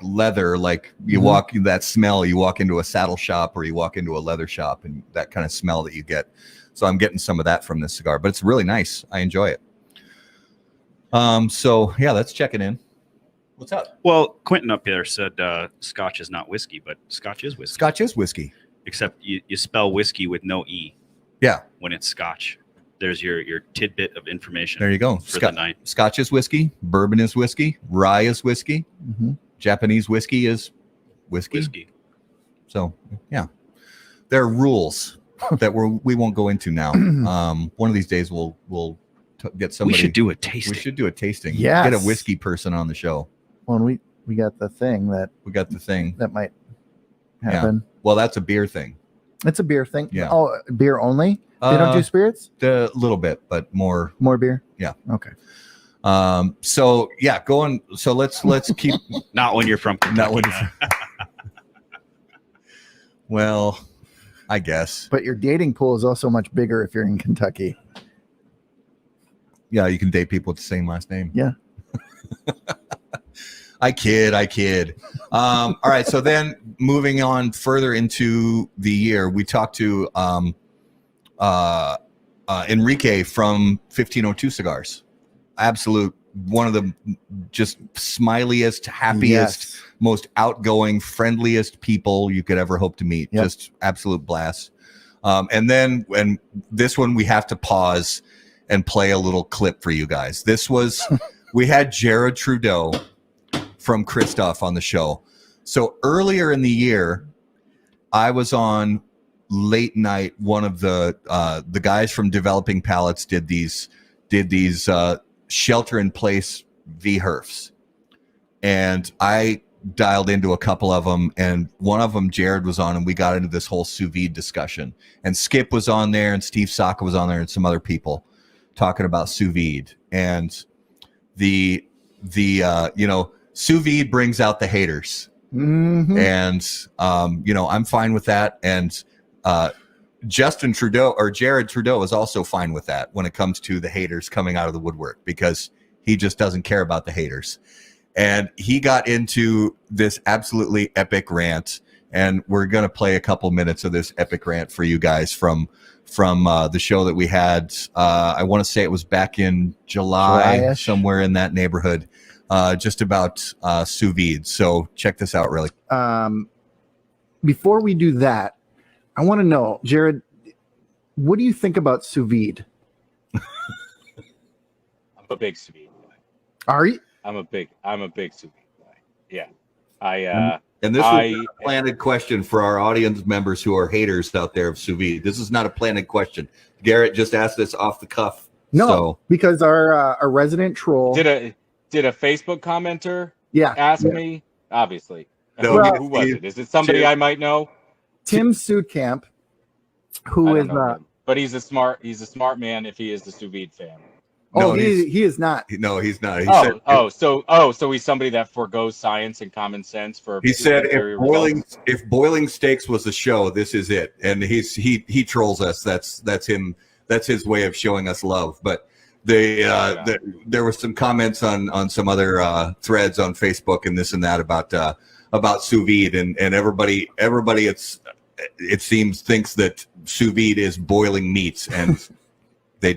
leather, like you walk that smell, you walk into a saddle shop or you walk into a leather shop and that kind of smell that you get. So I'm getting some of that from this cigar, but it's really nice. I enjoy it. So yeah, let's check it in. What's up? Well, Quentin up there said Scotch is not whiskey, but Scotch is whiskey. Scotch is whiskey. Except you spell whiskey with no E. Yeah. When it's Scotch. There's your tidbit of information. There you go. For the night. Scotch is whiskey. Bourbon is whiskey. Rye is whiskey. Japanese whiskey is whiskey. So yeah, there are rules that we won't go into now. One of these days we'll get somebody. We should do a tasting. We should do a tasting. Yes. Get a whiskey person on the show. Well, we got the thing that might happen. Yeah. Well, that's a beer thing. It's a beer thing. Yeah. Oh, beer only? They don't do spirits? A little bit, but more beer. Yeah. Okay. So yeah, going. So let's keep. Not when you're from Kentucky. Not when. Well, I guess. But your dating pool is also much bigger if you're in Kentucky. Yeah, you can date people with the same last name. Yeah. I kid. All right. So then moving on further into the year, we talked to Enrique from 1502 Cigars. Absolute one of the just smiliest, happiest, most outgoing, friendliest people you could ever hope to meet. Yep. Just absolute blast. And then when this one, we have to pause and play a little clip for you guys. This was, we had Jared Trudeau from Christoph on the show. So earlier in the year, I was on late night. One of the guys from Developing Palates did these shelter in place VHERFs, and I dialed into a couple of them, and one of them Jared was on, and we got into this whole sous vide discussion, and Skip was on there, and Steve Saka was on there, and some other people talking about sous vide. And the sous vide brings out the haters. Mm-hmm. And I'm fine with that. And Justin Trudeau, or Jared Trudeau, is also fine with that when it comes to the haters coming out of the woodwork, because he just doesn't care about the haters. And he got into this absolutely epic rant, and we're going to play a couple minutes of this epic rant for you guys from the show that we had. I want to say it was back in July, somewhere in that neighborhood, just about sous vide. So check this out, really. Before we do that, I want to know, Jared, what do you think about sous vide? I'm a big sous vide guy. Are you? I'm a big sous vide guy. Yeah. And this was a planted question for our audience members who are haters out there of sous vide. This is not a planted question. Garrett just asked this off the cuff. No, because our resident troll did a Facebook commenter ask me? Obviously. No, who was it? Is it somebody I might know? Tim Sudkamp, who is but he's a smart man if he is the sous vide fan. Oh, no, he is not. No, he's not. So he's somebody that forgoes science and common sense for. He said if boiling steaks was a show, this is it, and he trolls us. That's him. That's his way of showing us love. But there were some comments on some other threads on Facebook and this and that about sous vide, and everybody it seems thinks that sous vide is boiling meats, and they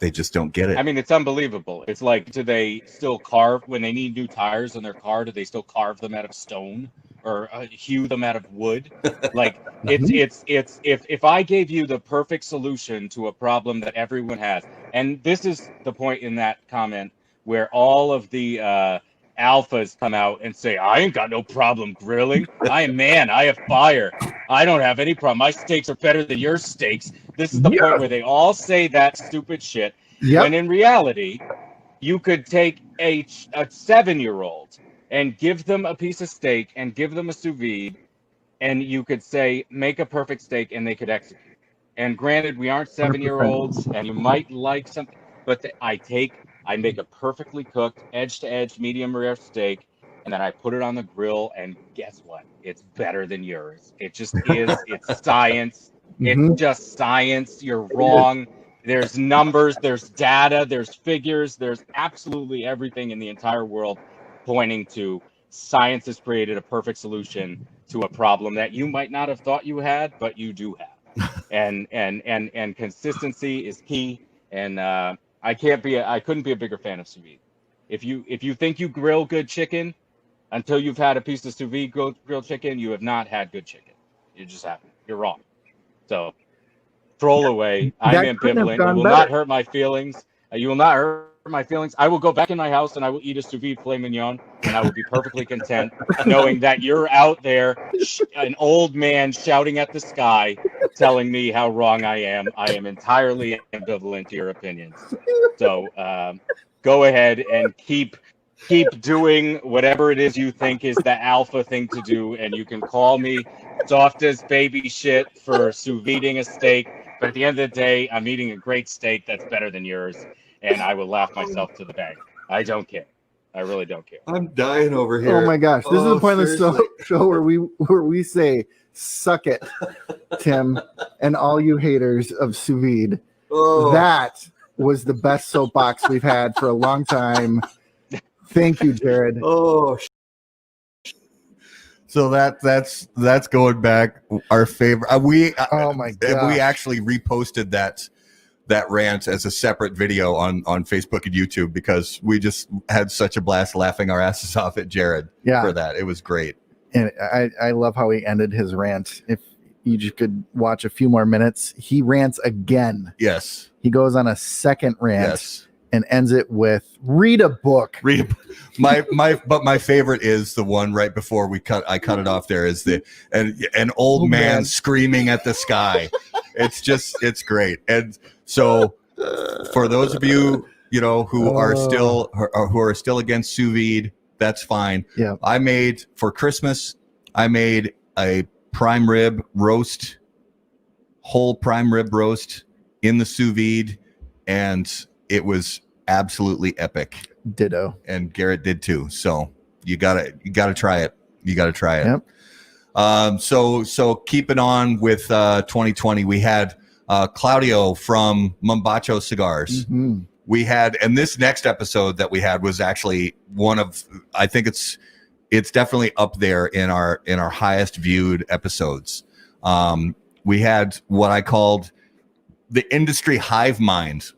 just don't get it. I mean, it's unbelievable. It's like, do they still carve when they need new tires on their car? Do they still carve them out of stone or hew them out of wood? Like it's if I gave you the perfect solution to a problem that everyone has, and this is the point in that comment where all of the alphas come out and say, I ain't got no problem grilling. I am man. I have fire. I don't have any problem. My steaks are better than your steaks. This is the point where they all say that stupid shit. Yep. When in reality, you could take a 7-year-old and give them a piece of steak and give them a sous vide, and you could say, make a perfect steak, and they could execute. And granted, we aren't 7-year-olds, and you might like something, but I make a perfectly cooked, edge-to-edge, medium rare steak, and then I put it on the grill, and guess what? It's better than yours. It just is. It's science. Mm-hmm. It's just science. You're wrong. There's numbers, there's data, there's figures, there's absolutely everything in the entire world pointing to science has created a perfect solution to a problem that you might not have thought you had, but you do have. And consistency is key. And I couldn't be a bigger fan of sous vide. If you think you grill good chicken until you've had a piece of sous vide grilled chicken, you have not had good chicken. You just haven't. You're wrong. So troll away. I'm ambivalent. You will not hurt my feelings. You will not hurt my feelings. I will go back in my house and I will eat a sous vide filet mignon, and I will be perfectly content knowing that you're out there, an old man shouting at the sky, telling me how wrong I am. I am entirely ambivalent to your opinions. So go ahead and keep doing whatever it is you think is the alpha thing to do, and you can call me soft as baby shit for sous videing a steak. But at the end of the day, I'm eating a great steak that's better than yours, and I will laugh myself to the bank. I don't care. I really don't care. I'm dying over here. Oh my gosh, this is the point of the show where we say, "Suck it, Tim," and all you haters of sous vide. Oh. That was the best soapbox we've had for a long time. Thank you, Jared. Oh. So that's going back our favorite. Oh my god! We actually reposted that rant as a separate video on Facebook and YouTube because we just had such a blast laughing our asses off at Jared for that. It was great. And I love how he ended his rant. If you just could watch a few more minutes, he rants again. Yes. He goes on a second rant. Yes. And ends it with read a book. But my favorite is the one right before I cut it off. There is an old man screaming at the sky. It's great. And so for those of you who are still against sous vide, that's fine. Yeah. For Christmas I made a prime rib roast, whole prime rib roast in the sous vide, and it was absolutely epic. Ditto. And Garrett did too. So you gotta try it. You gotta try it. Yep. So keeping on with 2020, we had Claudio from Mombacho Cigars. Mm-hmm. We had, and this next episode that we had was actually one of, I think it's definitely up there in our highest viewed episodes. We had what I called the industry hive mind.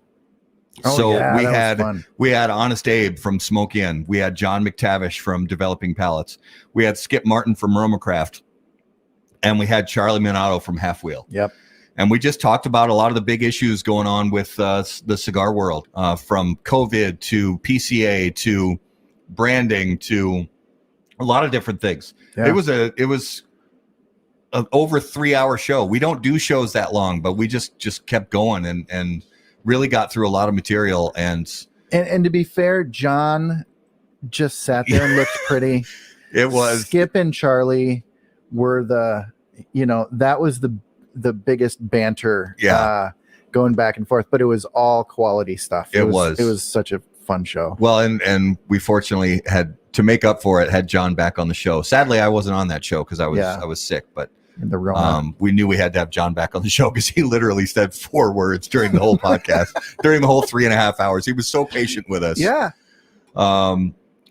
We had Honest Abe from Smoke Inn. We had John McTavish from Developing Palates. We had Skip Martin from Romacraft. And we had Charlie Minato from Half Wheel. Yep. And we just talked about a lot of the big issues going on with the cigar world, from COVID to PCA to branding to a lot of different things. Yeah. It was an over 3-hour show. We don't do shows that long, but we just kept going and really got through a lot of material. And to be fair, John just sat there and looked pretty. It was Skip and Charlie were that was the biggest banter. Yeah. Going back and forth, but it was all quality stuff. It was such a fun show. Well, and we fortunately had to make up for it, had John back on the show. Sadly, I wasn't on that show because I was sick, but in the Rona. We knew we had to have John back on the show because he literally said 4 words during the whole podcast, during the whole 3.5 hours. He was so patient with us. Yeah.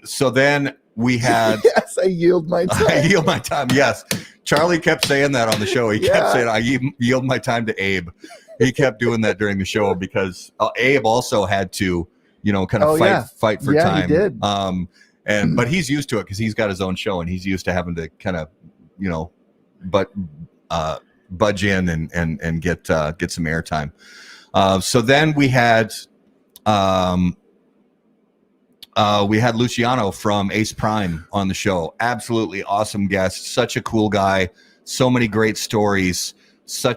So then we had. Yes, I yield my time. I yield my time. Yes. Charlie kept saying that on the show. He kept saying, I yield my time to Abe. He kept doing that during the show because Abe also had to, kind of fight for time. He did. But he's used to it because he's got his own show and he's used to having to kind of, budge in and get some airtime. So then we had Luciano from Ace Prime on the show. Absolutely awesome guest. Such a cool guy. So many great stories. He's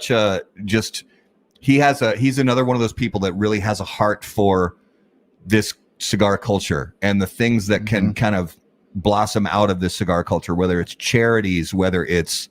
another one of those people that really has a heart for this cigar culture and the things that can kind of blossom out of this cigar culture, whether it's charities, whether it's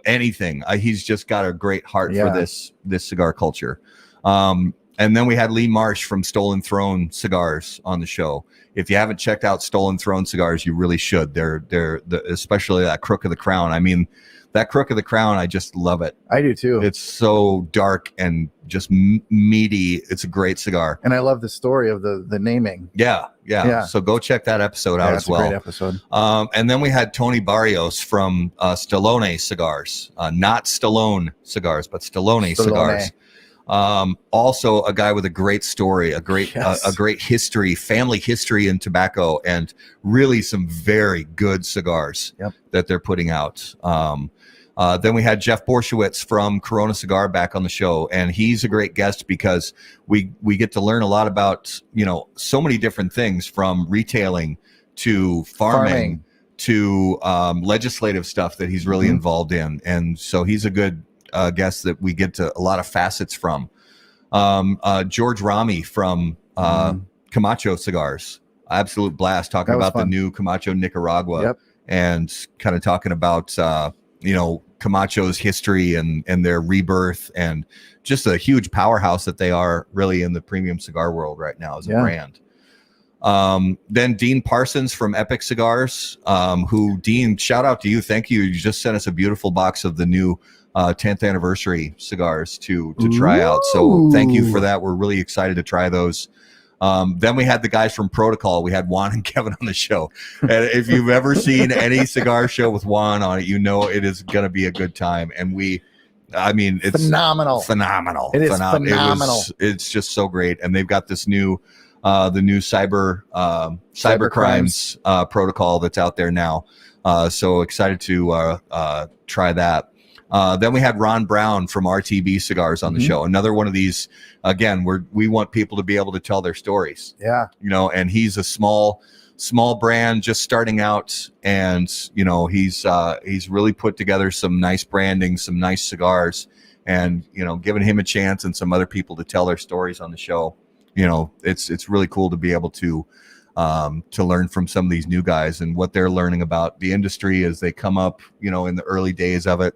anything. He's just got a great heart for this cigar culture. And then we had Lee Marsh from Stolen Throne Cigars on the show. If you haven't checked out Stolen Throne Cigars, you really should. They're especially that Crook of the Crown. I mean, that Crook of the Crown, I just love it. I do too. It's so dark and just meaty. It's a great cigar. And I love the story of the naming. Yeah. So go check that episode out as well. It's a great episode. And then we had Tony Barrios from Stallone Cigars. Not Stallone Cigars, but Stallone Cigars. Also a guy with a great story, a great history, family history in tobacco, and really some very good cigars that they're putting out. Then we had Jeff Borshowitz from Corona Cigar back on the show, and he's a great guest because we get to learn a lot about, so many different things, from retailing to farming to legislative stuff that he's really involved in. And so he's a good guest that we get to a lot of facets from. George Rami from Camacho Cigars. Absolute blast, talking about the new Camacho Nicaragua and kind of talking about Camacho's history and their rebirth, and just a huge powerhouse that they are really in the premium cigar world right now as a brand. Then Dean Parsons from Epic Cigars, who, Dean, shout out to you. Thank you. You just sent us a beautiful box of the new 10th anniversary cigars to try out. So thank you for that. We're really excited to try those. Then we had the guys from Protocol. We had Juan and Kevin on the show. And if you've ever seen any cigar show with Juan on it, you know it is going to be a good time. And it's phenomenal. It is phenomenal. It's just so great. And they've got this new, the new cyber crimes protocol that's out there now. So excited to try that. Then we had Ron Brown from RTB Cigars on the show. Another one of these, again, we want people to be able to tell their stories. Yeah. And he's a small brand just starting out, and he's really put together some nice branding, some nice cigars, and giving him a chance and some other people to tell their stories on the show. It's really cool to be able to learn from some of these new guys and what they're learning about the industry as they come up, in the early days of it.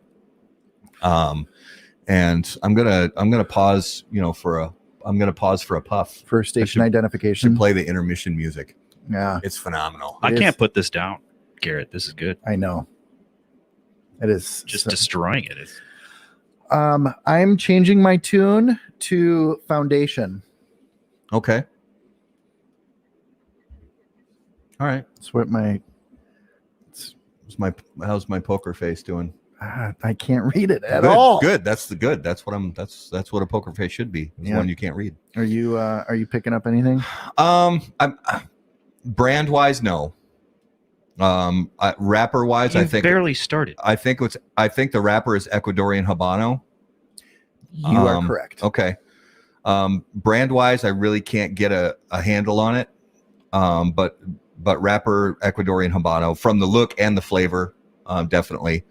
And I'm gonna pause, for a puff. First station identification. Should play the intermission music. Yeah, it's phenomenal. I can't put this down, Garrett. This is good. I know. It is just destroying it. I'm changing my tune to Foundation. Okay. All right. That's what how's my poker face doing? I can't read it at all. Good. That's what a poker face should be. It's one you can't read. Are you picking up anything? I'm brand wise, no. Wrapper wise, I think barely started. I think the wrapper is Ecuadorian Habano. You are correct. Okay. Brand wise, I really can't get a handle on it. But wrapper Ecuadorian Habano from the look and the flavor, definitely.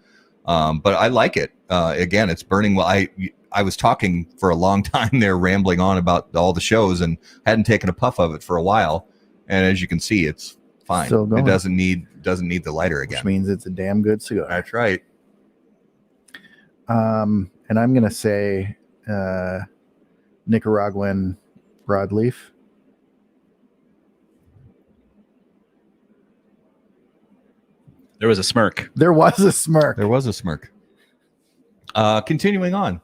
But I like it. Again, it's burning well. I was talking for a long time there, rambling on about all the shows, and hadn't taken a puff of it for a while. And as you can see, it's fine. It doesn't need the lighter again. Which means it's a damn good cigar. That's right. And I'm gonna say Nicaraguan broadleaf. There was a smirk. There was a smirk. Continuing on.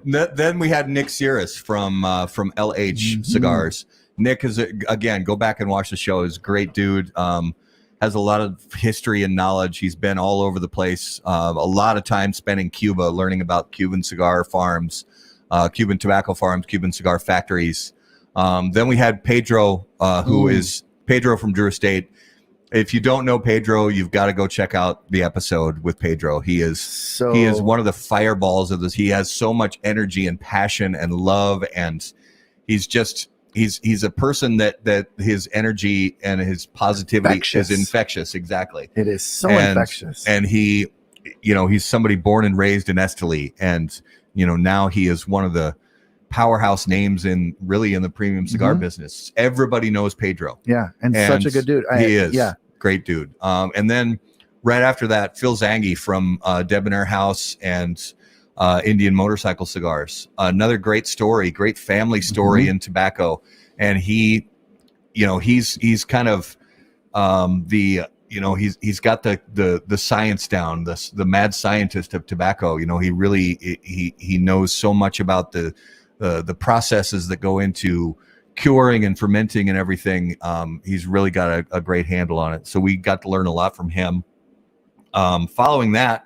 Then we had Nick Sierras from LH Cigars. Nick is again, go back and watch the show. He's a great dude. Has a lot of history and knowledge. He's been all over the place. A lot of time spent in Cuba learning about Cuban cigar farms, Cuban tobacco farms, Cuban cigar factories. Then we had Pedro, who is Pedro from Drew Estate. If you don't know Pedro, you've got to go check out the episode with Pedro. He is one of the fireballs of this. He has so much energy and passion and love, and he's a person that his energy and his positivity is infectious. Exactly. It is so infectious. And he's somebody born and raised in Esteli, and now he is one of the powerhouse names in the premium cigar business. Everybody knows Pedro. Yeah, and such a good dude. He is. Yeah, great dude. And then right after that, Phil Zangi from Debonair House and Indian Motorcycle Cigars. Another great story, great family story in tobacco. And he's kind of he's got the science down, the mad scientist of tobacco. He really he knows so much about the processes that go into curing and fermenting and everything. He's really got a great handle on it. So we got to learn a lot from him. Following that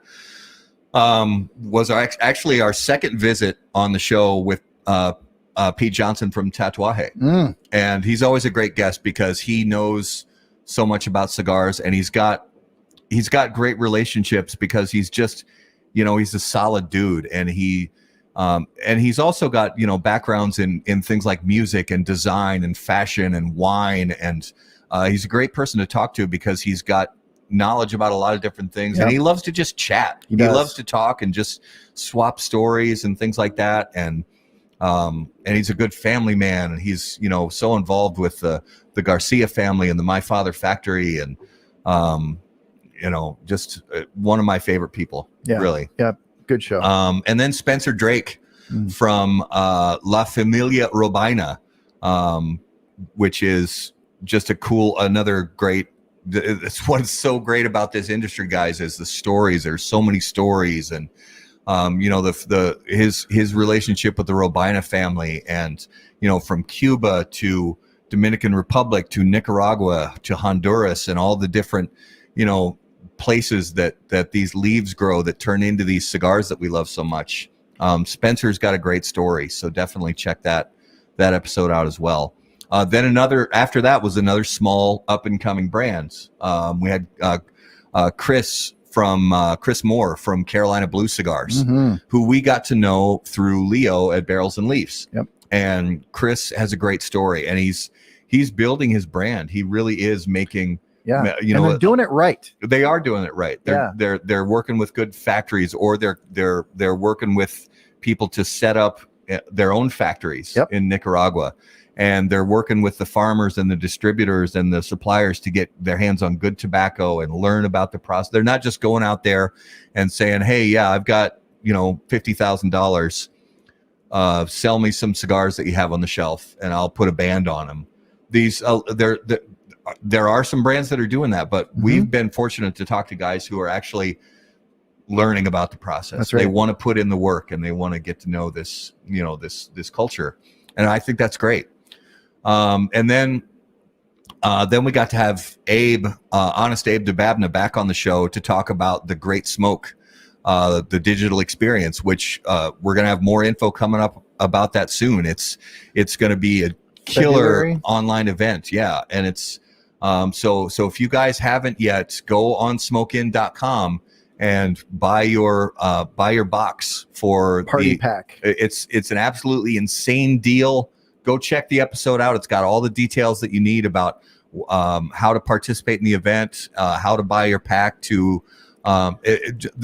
was actually our second visit on the show with Pete Johnson from Tatuaje. And he's always a great guest because he knows so much about cigars, and he's got great relationships because he's just, he's a solid dude, and he's also got, backgrounds in things like music and design and fashion and wine. And he's a great person to talk to because he's got knowledge about a lot of different things. Yep. And he loves to just chat. He loves to talk and just swap stories and things like that. And he's a good family man. And he's, so involved with the Garcia family and the My Father factory. And, just one of my favorite people, really. Yeah. Good show. And then Spencer Drake from La Familia Robina, which is just another great. It's what's so great about this industry, guys, is the stories. There's so many stories, and His relationship with the Robina family, and from Cuba to Dominican Republic to Nicaragua to Honduras, and all the different places that these leaves grow that turn into these cigars that we love so much. Spencer's got a great story, so definitely check that episode out as well. Then after that was another small up and coming brand. We had Chris Moore from Carolina Blue Cigars, who we got to know through Leo at Barrels and Leafs. Yep. And Chris has a great story, and he's building his brand. He really is making, and they're doing it right. They are doing it right. They're working with good factories, or they're working with people to set up their own factories in Nicaragua. And they're working with the farmers and the distributors and the suppliers to get their hands on good tobacco and learn about the process. They're not just going out there and saying, "Hey, yeah, I've got $50,000. Sell me some cigars that you have on the shelf, and I'll put a band on them." There are some brands that are doing that, but we've been fortunate to talk to guys who are actually learning about the process. That's right. They want to put in the work, and they want to get to know this, this culture, and I think that's great. And then we got to have Honest Abe DeBabna back on the show to talk about the Great Smoke, the digital experience, which we're going to have more info coming up about that soon. It's going to be a killer February? Online event. Yeah. And it's, so if you guys haven't yet, go on smokein.com and buy your box for Party pack. It's an absolutely insane deal. Go check the episode out. It's got all the details that you need about how to participate in the event, how to buy your pack. The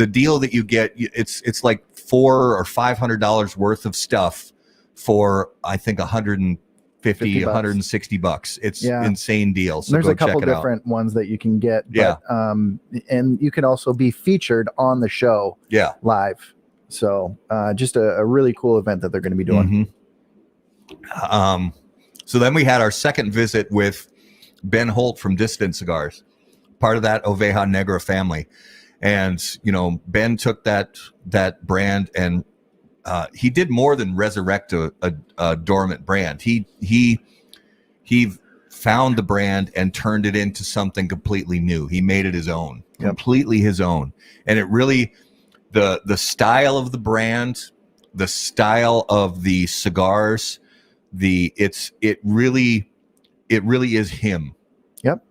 deal that you get, it's like $400 or $500 worth of stuff for, I think, $150, $160. It's insane deal. So there's go a couple check it different ones that you can get. Yeah. And you can also be featured on the show live. So just a really cool event that they're going to be doing. So then we had our second visit with Ben Holt from Dissident Cigars, part of that Oveja Negra family. And, Ben took that brand, and he did more than resurrect a dormant brand. He found the brand and turned it into something completely new. He made it his own, completely his own. And it really, the style of the brand, the style of the cigars, it really is him. Yep.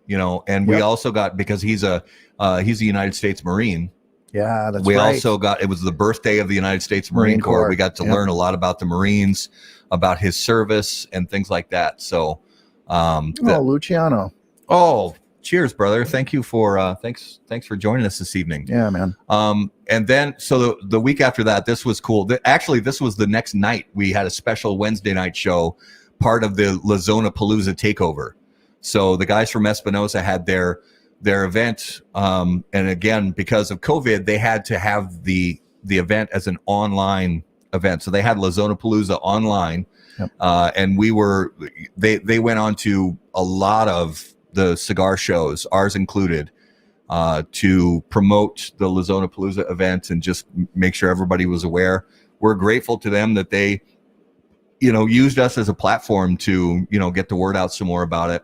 And we also got, because he's a United States Marine. Yeah, that's we right. also got, it was the birthday of the United States Marine Corps. We got to learn a lot about the Marines, about his service and things like that. So, Luciano. Oh, cheers, brother. Thank you for, thanks for joining us this evening. Yeah, man. And then, so the week after that, this was cool. Actually, this was the next night. We had a special Wednesday night show, part of the La Zona Palooza takeover. So the guys from Espinosa had their event. And again, because of COVID, they had to have the event as an online event. So they had La Zona Palooza online. Yep. And they went on to a lot of the cigar shows, ours included, to promote the La Zona Palooza event and just make sure everybody was aware. We're grateful to them that they, used us as a platform to, get the word out some more about it.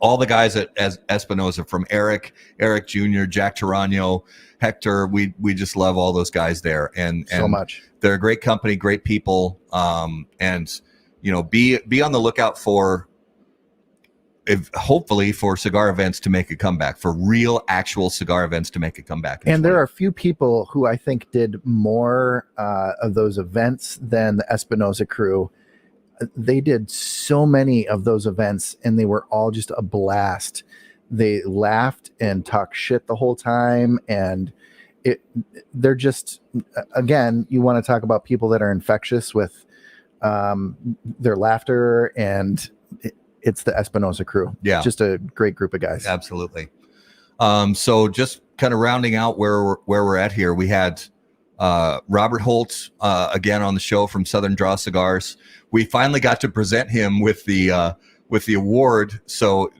All the guys at Espinosa, from Eric Jr., Jack Tarano, Hector, we just love all those guys there. And so much. They're a great company, great people. And be on the lookout for, hopefully, for cigar events to make a comeback, for real, actual cigar events to make a comeback. And there are a few people who I think did more of those events than the Espinosa crew. They did so many of those events, and they were all just a blast. They laughed and talked shit the whole time, and they're just, again, you want to talk about people that are infectious with their laughter, and it's the Espinosa crew. Yeah. Just a great group of guys. Absolutely. So just kind of rounding out where we're at here, we had Robert Holt again on the show from Southern Draw Cigars. We finally got to present him with the award. So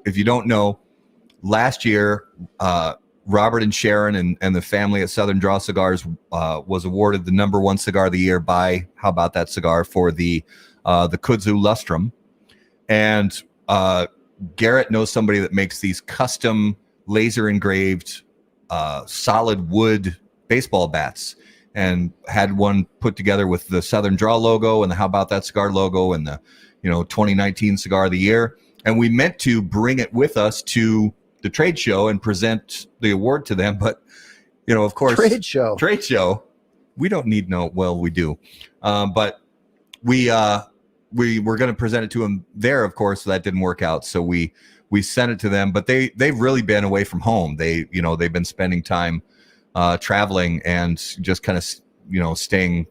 if you don't know, last year Robert and Sharon and the family at Southern Draw Cigars was awarded the #1 cigar of the year by How About That Cigar for the Kudzu Lustrum. And Garrett knows somebody that makes these custom laser engraved solid wood baseball bats, and had one put together with the Southern Draw logo and the How About That Cigar logo and the 2019 Cigar of the Year. And we meant to bring it with us to the trade show and present the award to them, but of course, trade show. We don't need we do, but we were going to present it to them there, of course. So that didn't work out. So we sent it to them, but they've really been away from home. They've been spending time traveling and just kind of staying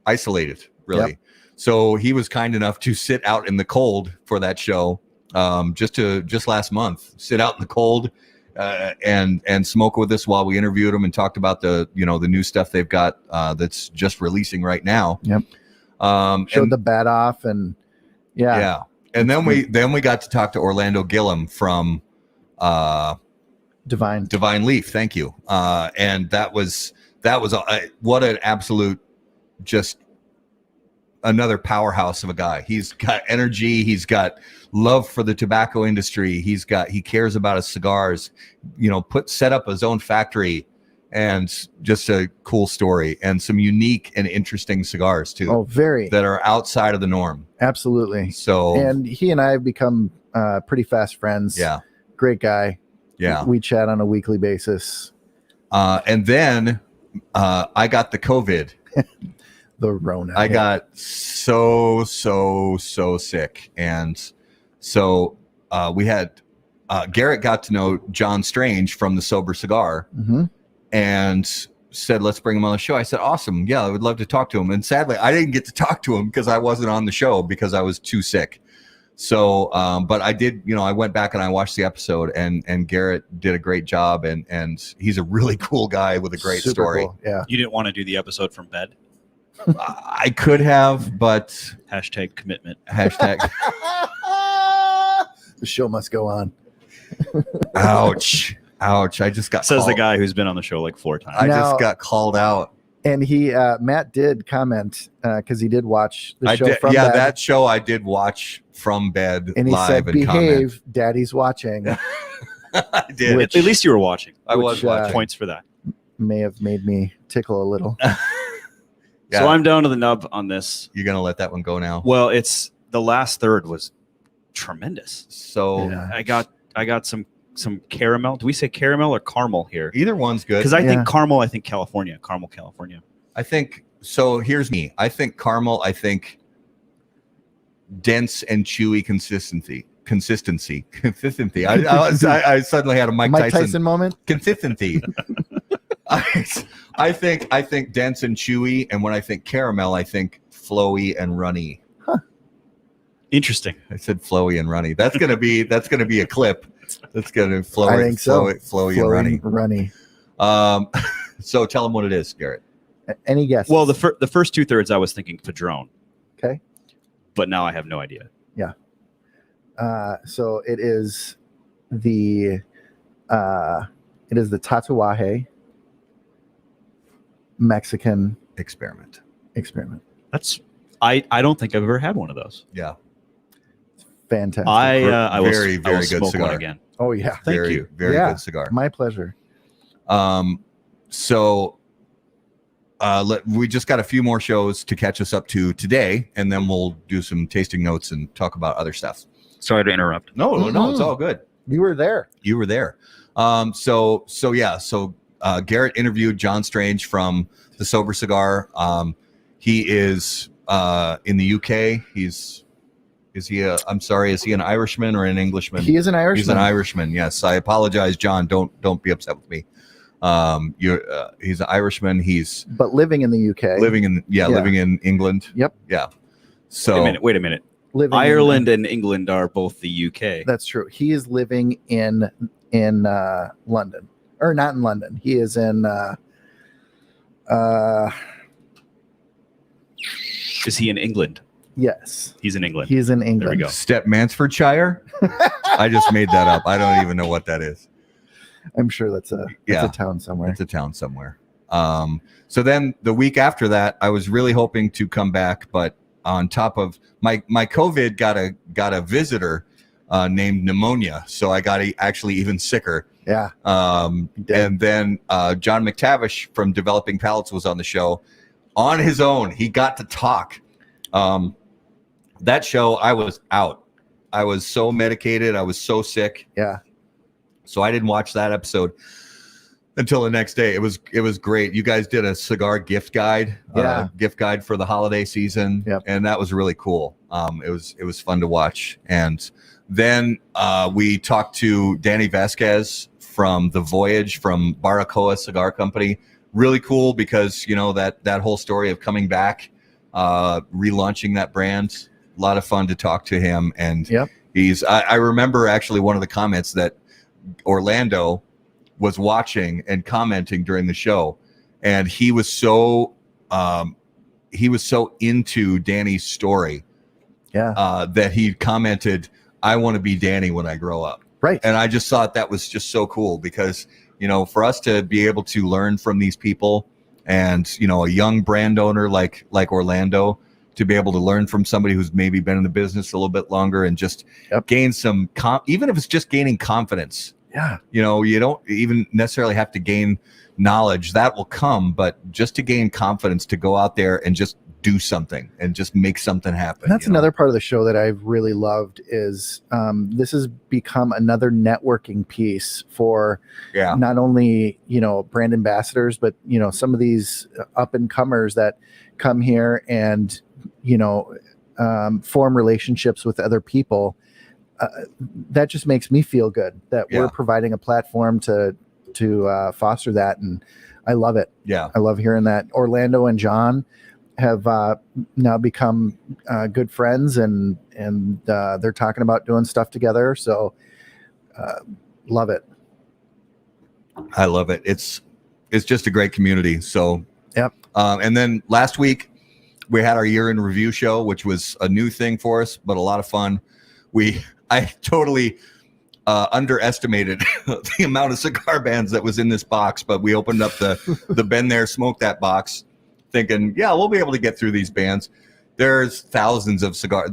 isolated, really. Yep. So he was kind enough to sit out in the cold for that show, just last month, sit out in the cold and smoke with us while we interviewed him and talked about the new stuff they've got that's just releasing right now. Yep. Showed the bat off and yeah. And then we got to talk to Orlando Gillum from Divine Leaf. Thank you. And that was what an absolute, just another powerhouse of a guy. He's got energy. He's got love for the tobacco industry. He cares about his cigars, set up his own factory, and just a cool story and some unique and interesting cigars too. Oh, very. That are outside of the norm. Absolutely. So, and he and I have become pretty fast friends. Yeah. Great guy. Yeah. We chat on a weekly basis. And then I got the COVID. The Rona. I got so sick. And so we had Garrett got to know John Strange from the Sober Cigar, and said, let's bring him on the show. I said, awesome. Yeah, I would love to talk to him. And sadly, I didn't get to talk to him because I wasn't on the show because I was too sick. So, but I did, I went back and I watched the episode, and Garrett did a great job. And he's a really cool guy with a great story. Cool. Yeah. You didn't want to do the episode from bed? I could have, but #commitment. The show must go on. Ouch. I just got Says called. The guy who's been on the show like 4 times. I just got called out. And he, Matt did comment because he did watch the show from bed. Yeah, that show I did watch from bed and he live said, and behave, comment. Daddy's watching. I did. At least you were watching. I was watching. Points for that. May have made me tickle a little. Yeah. So I'm down to the nub on this. You're going to let that one go now? Well, it's the last third was tremendous. So Yeah. I got some caramel. Do we say caramel or caramel here? either one's good. Because I think caramel, California. Caramel, California. I think, so here's me. I think caramel, I think dense and chewy consistency. I suddenly had a Mike Tyson moment. Consistency. I think dense and chewy, and when I think caramel, I think flowy and runny. Interesting. I said flowy and runny. That's gonna be a clip. That's gonna flow. I think so. Flowy and runny. So tell them what it is, Garrett. Any guesses? Well, the first 2/3 I was thinking Padron. Okay. But now I have no idea. Yeah. So it is the Tatuaje Mexican experiment. That's I don't think I've ever had one of those. Yeah. Fantastic. I will very good smoke cigar one again. Oh yeah. Thank you. Very good cigar. My pleasure. So we just got a few more shows to catch us up to today, and then we'll do some tasting notes and talk about other stuff. Sorry to interrupt. No, it's all good. You were there. You were there. So Garrett interviewed John Strange from the Sober Cigar. He is in the UK. Is he an Irishman or an Englishman? He is an Irishman. He's an Irishman. Yes. I apologize, John. Don't be upset with me. He's an Irishman. But living in the UK. Living in England. Yep. Yeah. So Wait a minute. Living Ireland and England are both the UK. That's true. He is living in London, or not in London. He is in. Is he in England? Yes, He's in England. he's in England. There we go. Step Mansfordshire. I just made that up. I don't even know what that is. I'm sure that's a town somewhere. It's a town somewhere. So then the week after that, I was really hoping to come back, but on top of my COVID got a visitor named pneumonia, so I got actually even sicker. Yeah. And then John McTavish from Developing Palates was on the show on his own. He got to talk. That show, I was out. I was so medicated. I was so sick. Yeah. So I didn't watch that episode until the next day. It was great. You guys did a cigar gift guide, gift guide for the holiday season, and that was really cool. It was fun to watch. And then we talked to Danny Vasquez from The Voyage from Baracoa Cigar Company. Really cool because that whole story of coming back, relaunching that brand. A lot of fun to talk to him, and I remember actually one of the comments that Orlando was watching and commenting during the show, and he was so into Danny's story that he commented, "I want to be Danny when I grow up." Right. And I just thought that was just so cool because for us to be able to learn from these people, and a young brand owner like Orlando, to be able to learn from somebody who's maybe been in the business a little bit longer and just gain some even if it's just gaining confidence. Yeah. You don't even necessarily have to gain knowledge. That will come, but just to gain confidence to go out there and just do something and just make something happen. And that's another part of the show that I've really loved is this has become another networking piece for not only, brand ambassadors, but, some of these up and comers that come here and, form relationships with other people. That just makes me feel good that we're providing a platform to foster that. And I love it. Yeah. I love hearing that. Orlando and John have now become good friends, and they're talking about doing stuff together. So love it. I love it. It's just a great community. So, and then last week we had our year in review show, which was a new thing for us, but a lot of fun. I totally underestimated the amount of cigar bands that was in this box, but we opened up the Been There, Smoke That box thinking, we'll be able to get through these bands. There's thousands of cigars.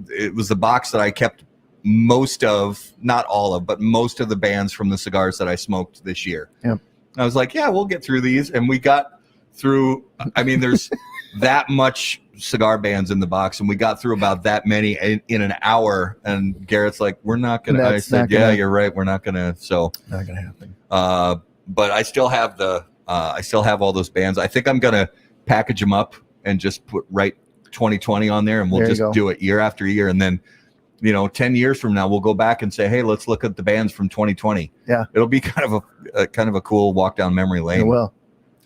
It was the box that I kept most of, not all of, but most of the bands from the cigars that I smoked this year. Yeah. I was like, we'll get through these. And we got through, there's that much cigar bands in the box, and we got through about that many in an hour. And Garrett's like, we're not going to. I said, you're right. We're not going to. So not going to happen. But I still have all those bands. I think I'm going to package them up and just put 2020 on there, and we'll just do it year after year. And then, 10 years from now, we'll go back and say, hey, let's look at the bands from 2020. Yeah. It'll be kind of a cool walk down memory lane. It will.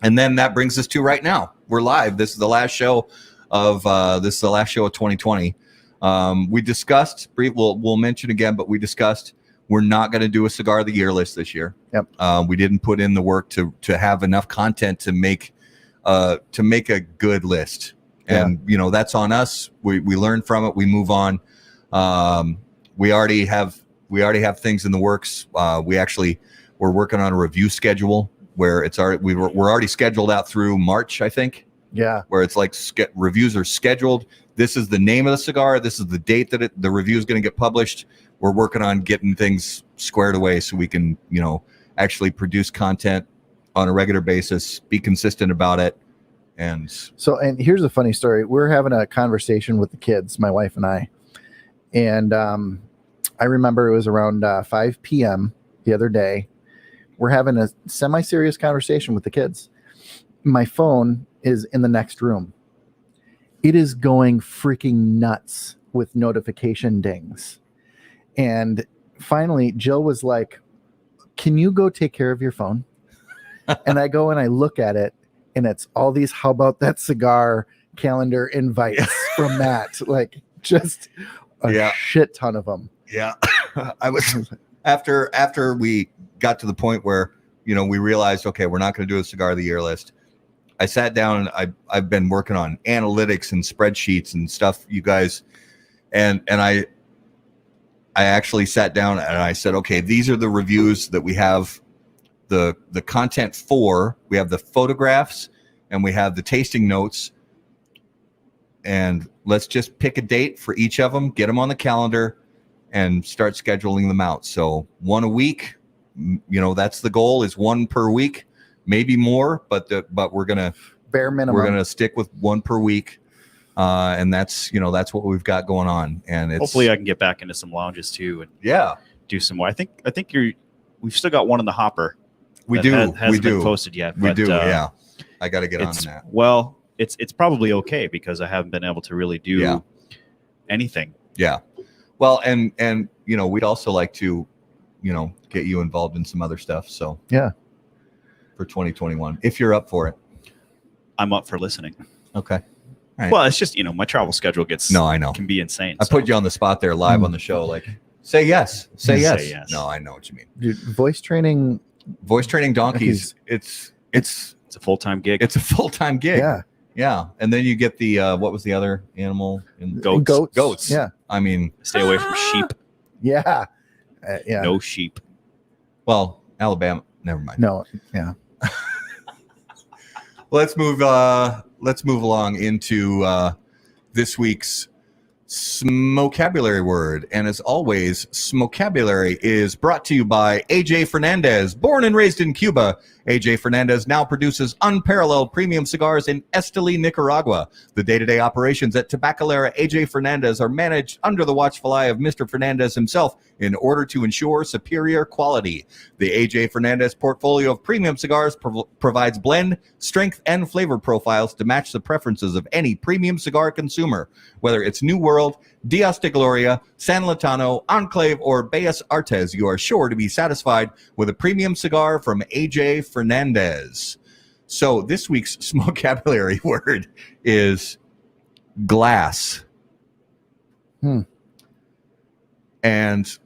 And then that brings us to right now. We're live. This is the last show of 2020. We discussed, we'll mention again, but we discussed we're not going to do a cigar of the year list this year. Yep. We didn't put in the work to have enough content to make a good list. And that's on us. We learn from it. We move on. We already have things in the works. We're working on a review schedule where we're already scheduled out through March, I think. Yeah. Where it's like reviews are scheduled. This is the name of the cigar. This is the date that the review is going to get published. We're working on getting things squared away so we can, actually produce content on a regular basis, be consistent about it. And here's a funny story. We're having a conversation with the kids, my wife and I. And I remember it was around 5 p.m. the other day. We're having a semi-serious conversation with the kids. My phone is in the next room. It is going freaking nuts with notification dings. And finally, Jill was like, can you go take care of your phone? And I go and I look at it, and it's all these how about that cigar calendar invites from Matt. Like just a shit ton of them. Yeah. I was after we got to the point where, we realized, okay, we're not going to do a cigar of the year list. I sat down and I've been working on analytics and spreadsheets and stuff, you guys. And I actually sat down and I said, okay, these are the reviews that we have the content for. We have the photographs and we have the tasting notes. And let's just pick a date for each of them, get them on the calendar, and start scheduling them out. So one a week, that's the goal, is one per week, maybe more, but we're gonna bare minimum. We're gonna stick with one per week, and that's what we've got going on. And hopefully I can get back into some lounges too, and do some more. I think we've still got one in the hopper. We do. Hasn't been posted yet. We do. Yeah, I got to get on that. Well. It's probably okay because I haven't been able to really do anything. Yeah. Well, and we'd also like to, get you involved in some other stuff. So for 2021, if you're up for it. I'm up for listening. Okay. Right. Well, it's just, my travel schedule I know can be insane. I put you on the spot there live on the show. Like, say yes. Say yes. Say yes. No, I know what you mean. Dude, voice training donkeys. It's a full-time gig. It's a full-time gig. Yeah. Yeah, and then you get the what was the other animal? Goats. Goats. Yeah. I mean, stay away from sheep. Yeah. No sheep. Well, Alabama. Never mind. No. Yeah. Let's move along into this week's Smokabulary word. And as always, Smokabulary is brought to you by AJ Fernandez. Born and raised in Cuba, AJ Fernandez now produces unparalleled premium cigars in Esteli, Nicaragua. The day-to-day operations at Tabacalera AJ Fernandez are managed under the watchful eye of Mr. Fernandez himself in order to ensure superior quality. The AJ Fernandez portfolio of premium cigars provides blend, strength, and flavor profiles to match the preferences of any premium cigar consumer. Whether it's New World, Dias de Gloria, San Latano, Enclave, or Bellas Artes, you are sure to be satisfied with a premium cigar from AJ Fernandez. So this week's Smokabulary word is glass. And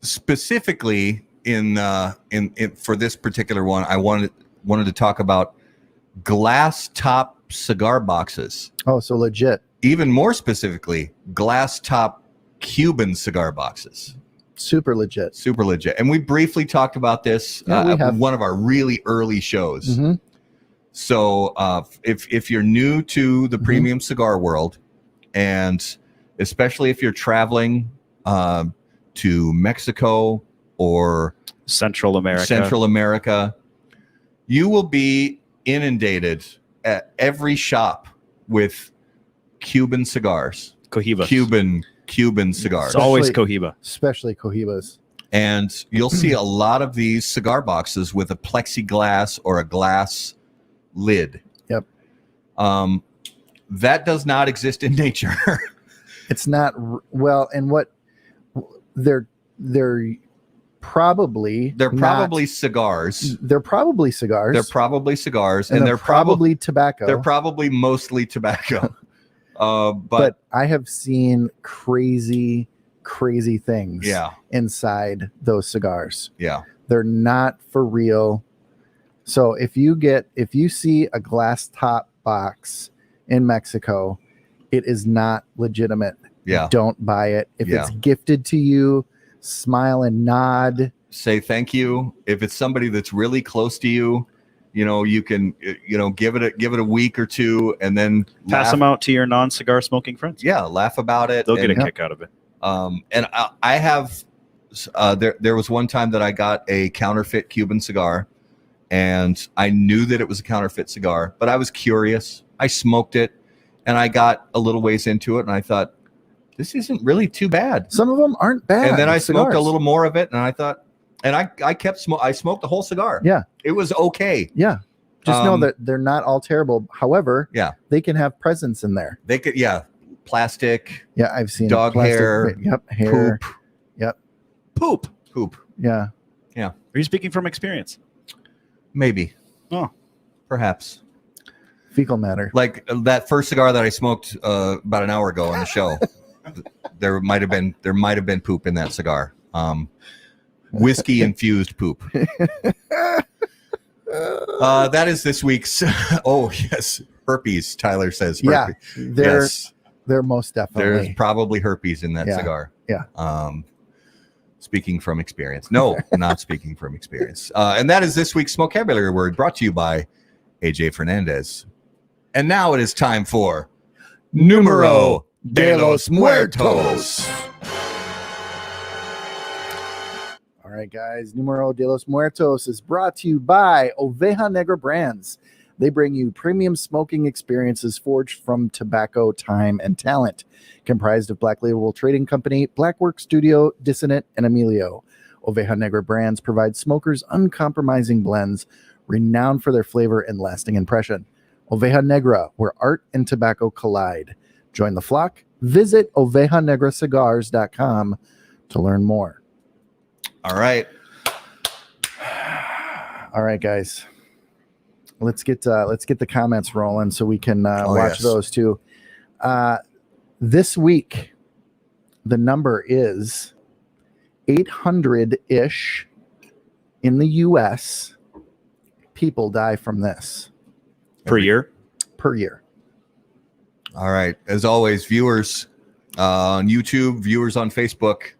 specifically in for this particular one, I wanted to talk about glass top cigar boxes. Oh, so legit. Even more specifically, glass top Cuban cigar boxes. Super legit. Super legit. And we briefly talked about this at one of our really early shows. Mm-hmm. So if you're new to the premium cigar world, and especially if you're traveling to Mexico or Central America, you will be inundated at every shop with Cuban cigars. Cohiba. Cuban cigars. It's always Cohiba. Especially Cohibas. And you'll see a lot of these cigar boxes with a plexiglass or a glass lid. Yep. That does not exist in nature. It's not well, and what they're probably cigars. They're probably cigars. They're probably cigars, and they're probably tobacco. They're probably mostly tobacco. But I have seen crazy things inside those cigars. Yeah. They're not for real. So if you see a glass top box in Mexico, it is not legitimate. Yeah. Don't buy it. If it's gifted to you, smile and nod. Say thank you. If it's somebody that's really close to you, you can, give it a week or two and then pass them out to your non-cigar smoking friends. Yeah. Laugh about it. They'll get a kick out of it. And I have, there was one time that I got a counterfeit Cuban cigar and I knew that it was a counterfeit cigar, but I was curious. I smoked it and I got a little ways into it and I thought, this isn't really too bad. Some of them aren't bad. And then I smoked a little more of it and I thought, and I kept smoking. I smoked the whole cigar. Yeah. It was okay. Yeah. Just know that they're not all terrible. However, they can have presence in there. They could, plastic. Yeah, I've seen dog plastic, hair. Yep, hair. Poop. Yep. Poop. Yeah. Yeah. Are you speaking from experience? Maybe. Oh. Perhaps. Fecal matter. Like that first cigar that I smoked about an hour ago on the show. there might have been poop in that cigar. Whiskey infused poop. That is this week's. Oh yes, herpes. Tyler says. Herpes. Yeah, they're most definitely. There's probably herpes in that cigar. Yeah. Speaking from experience. No, not speaking from experience. And that is this week's Smokabulary Word, brought to you by AJ Fernandez. And now it is time for Numero de los Muertos. All right, guys. Numero de los Muertos is brought to you by Oveja Negra Brands. They bring you premium smoking experiences forged from tobacco, time, and talent. Comprised of Black Label Trading Company, Blackwork Studio, Dissonant, and Emilio. Oveja Negra Brands provide smokers uncompromising blends renowned for their flavor and lasting impression. Oveja Negra, where art and tobacco collide. Join the flock. Visit ovejanegracigars.com to learn more. All right. All right, guys. Let's get the comments rolling so we can watch those too. This week, the number is 800-ish in the U.S. People die from this per year. Per year. All right. As always, viewers on YouTube, viewers on Facebook,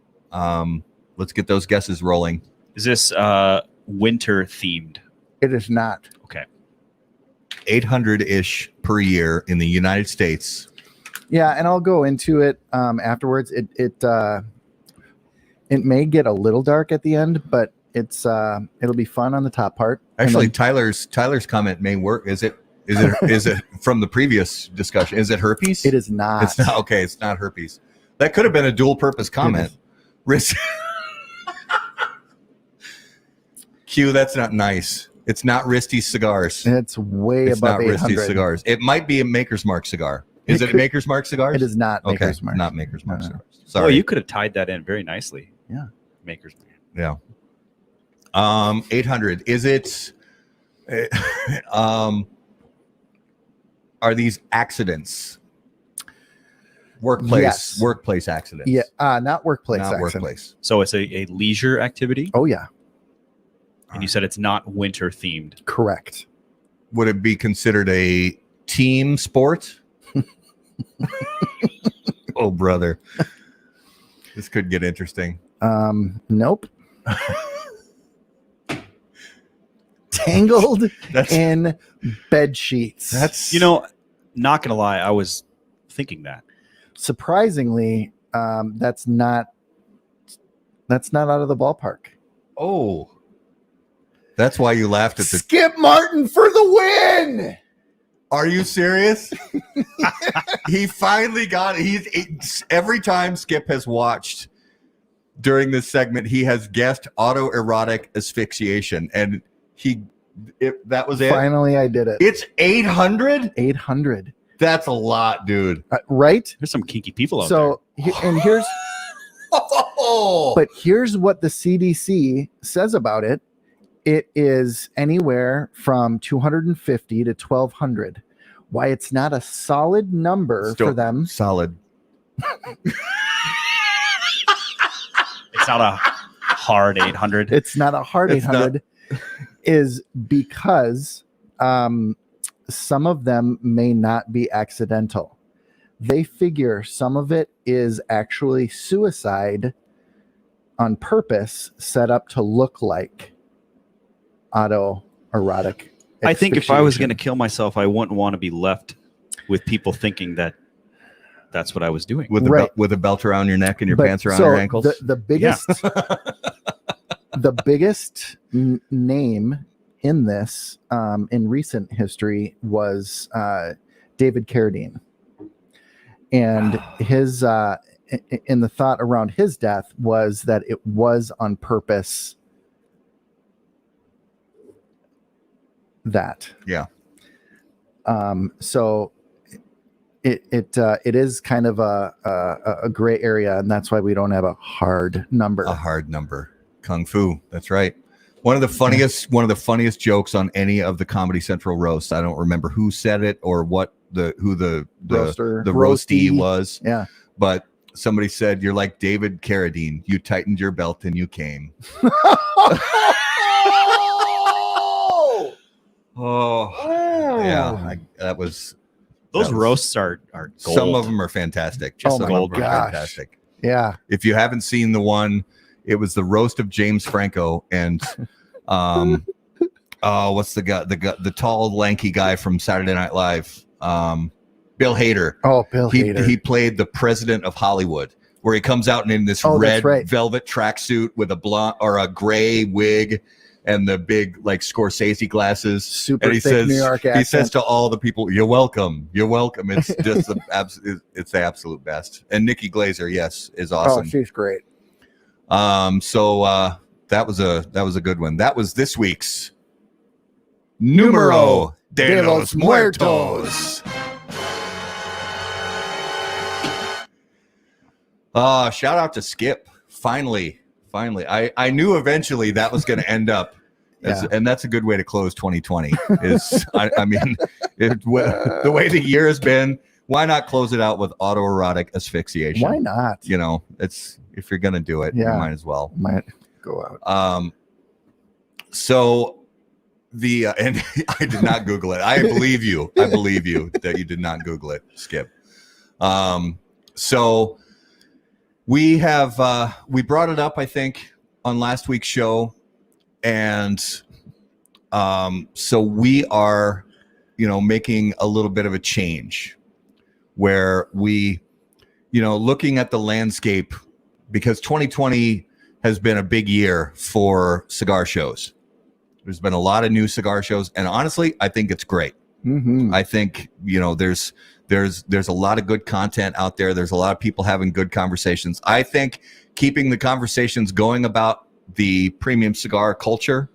let's get those guesses rolling. Is this winter themed? It is not. Okay. 800-ish per year in the United States. Yeah, and I'll go into it afterwards. It may get a little dark at the end, but it'll be fun on the top part. Actually, Tyler's comment may work. Is it from the previous discussion? Is it herpes? It is not. It's not. Okay, it's not herpes. That could have been a dual purpose comment. Q, that's not nice. It's not Risty Cigars. It's way it's above not 800. Risty Cigars. It might be a Maker's Mark cigar. Is it Maker's Mark Cigars? It is not Maker's Mark. Not Maker's Mark cigars. Oh, Sorry. you could have tied that in very nicely. Yeah. Maker's Mark. Yeah. 800. Is it are these accidents? Workplace accidents. Yeah, not workplace Not accidents. workplace. So it's a leisure activity, Oh yeah, and you said it's not winter themed. correct. Would it be considered a team sport? Oh, brother. This could get interesting. Nope. Tangled in bed sheets. That's Not gonna lie, I was thinking that. Surprisingly, that's not out of the ballpark. oh. That's why you laughed at the Skip Martin for the win. Are you serious? He finally got it. Every time Skip has watched during this segment, he has guessed autoerotic asphyxiation, and that was it. Finally, I did it. It's 800. 800. That's a lot, dude. Right? There's some kinky people out So, and here's Oh, but here's what the CDC says about it. It is anywhere from 250 to 1200. Why it's not a solid number Still for them. solid. there. It's not a hard 800. It's not a hard It's 800 is because some of them may not be accidental. They figure some of it is actually suicide on purpose, set up to look like autoerotic. I think if I was asphyxiation. going to kill myself, I wouldn't want to be left with people thinking that that's what I was doing. With a belt around your neck and your pants around your ankles. The biggest, the biggest name in this in recent history was David Carradine, and his in the thought around his death was that it was on purpose. That so it is kind of a gray area, and that's why we don't have a hard number. A hard number. Kung Fu. That's right. One of the funniest jokes on any of the Comedy Central roasts. I don't remember who said it or who the roastie was. Yeah. But somebody said, "You're like David Carradine. You tightened your belt and you came." Oh, yeah. That was Those roasts are gold. Some of them are fantastic. Oh my Some of them are gosh. fantastic. Yeah. If you haven't seen the one, It was the roast of James Franco and what's the guy, the tall, lanky guy from Saturday Night Live, Bill Hader. Oh, Bill Hader. He played the president of Hollywood, where he comes out in this red velvet tracksuit with a blonde or a gray wig and the big like Scorsese glasses. Super and he thick says, New York accent. He says to all the people, "You're welcome. You're welcome." It's just it's the absolute best. And Nikki Glazer, yes, is awesome. Oh, she's great. So that was a good one. That was this week's Numero de los Muertos. Shout out to Skip. Finally. I knew eventually that was going to end up. And that's a good way to close 2020 is, the way the year has been, why not close it out with autoerotic asphyxiation? Why not? You know, it's, if you're going to do it, you might as well. Might go out. So and I did not Google it. I believe you that you did not Google it, Skip. So we brought it up, I think, on last week's show. And so we are, making a little bit of a change where we, looking at the landscape, because 2020 has been a big year for cigar shows. There's been a lot of new cigar shows, and honestly, I think it's great. Mm-hmm. I think, there's a lot of good content out there. There's a lot of people having good conversations. I think keeping the conversations going about the premium cigar culture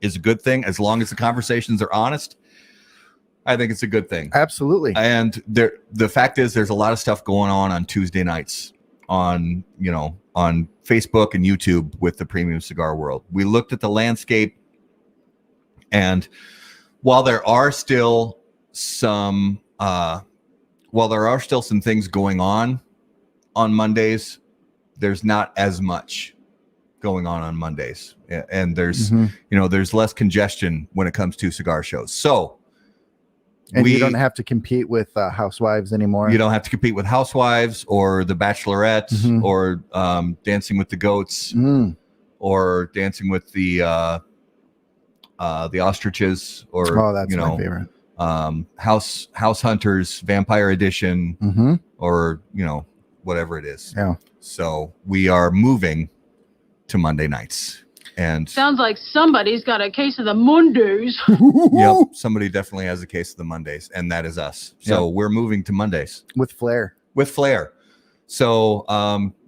is a good thing, as long as the conversations are honest. I think it's a good thing. Absolutely. And the fact is, there's a lot of stuff going on Tuesday nights on Facebook and YouTube with the premium cigar world. We looked at the landscape, and while there are still some things going on Mondays, there's not as much going on Mondays, and there's there's less congestion when it comes to cigar shows. So, and you don't have to compete with Housewives anymore. You don't have to compete with Housewives or The Bachelorette or Dancing with the Goats or Dancing with the Ostriches, or that's my favorite. House Hunters, Vampire Edition, or whatever it is. Yeah. So we are moving to Monday nights, and sounds like somebody's got a case of the Mondays. Yep, somebody definitely has a case of the Mondays, and that is us. So we're moving to Mondays with flair. So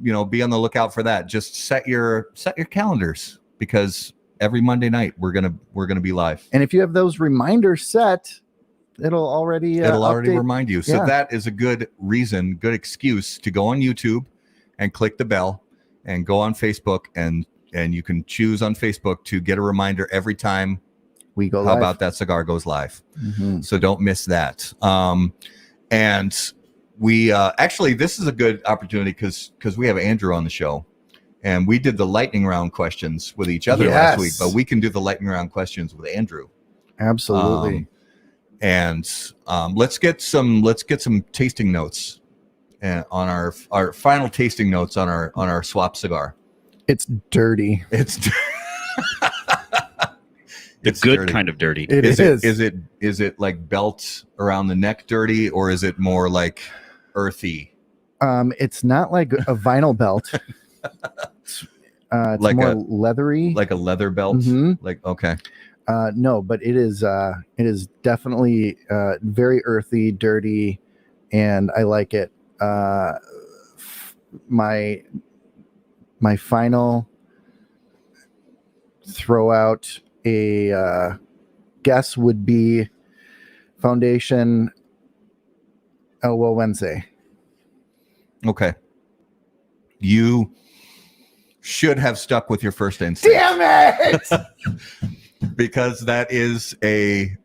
be on the lookout for that. Just set your calendars, because every Monday night we're gonna be live. And if you have those reminders set, it'll already remind you. So that is a good excuse to go on YouTube and click the bell and go on Facebook, and you can choose on Facebook to get a reminder every time we go live. How about that cigar goes live? So don't miss that. And we actually, this is a good opportunity because we have Andrew on the show, and we did the lightning round questions with each other last week, but we can do the lightning round questions with Andrew. Absolutely. And let's get some tasting notes on our final tasting notes on our swap cigar. It's dirty. It's the good dirty. Kind of dirty. It is. Is it like belt around the neck dirty, or is it more like earthy? It's not like a vinyl belt. It's like more leathery, like a leather belt. Like, okay. No, but it is definitely very earthy, dirty, and I like it. My final throw out a guess would be Foundation Wednesday. Okay. You should have stuck with your first instinct. Damn it! Because that is a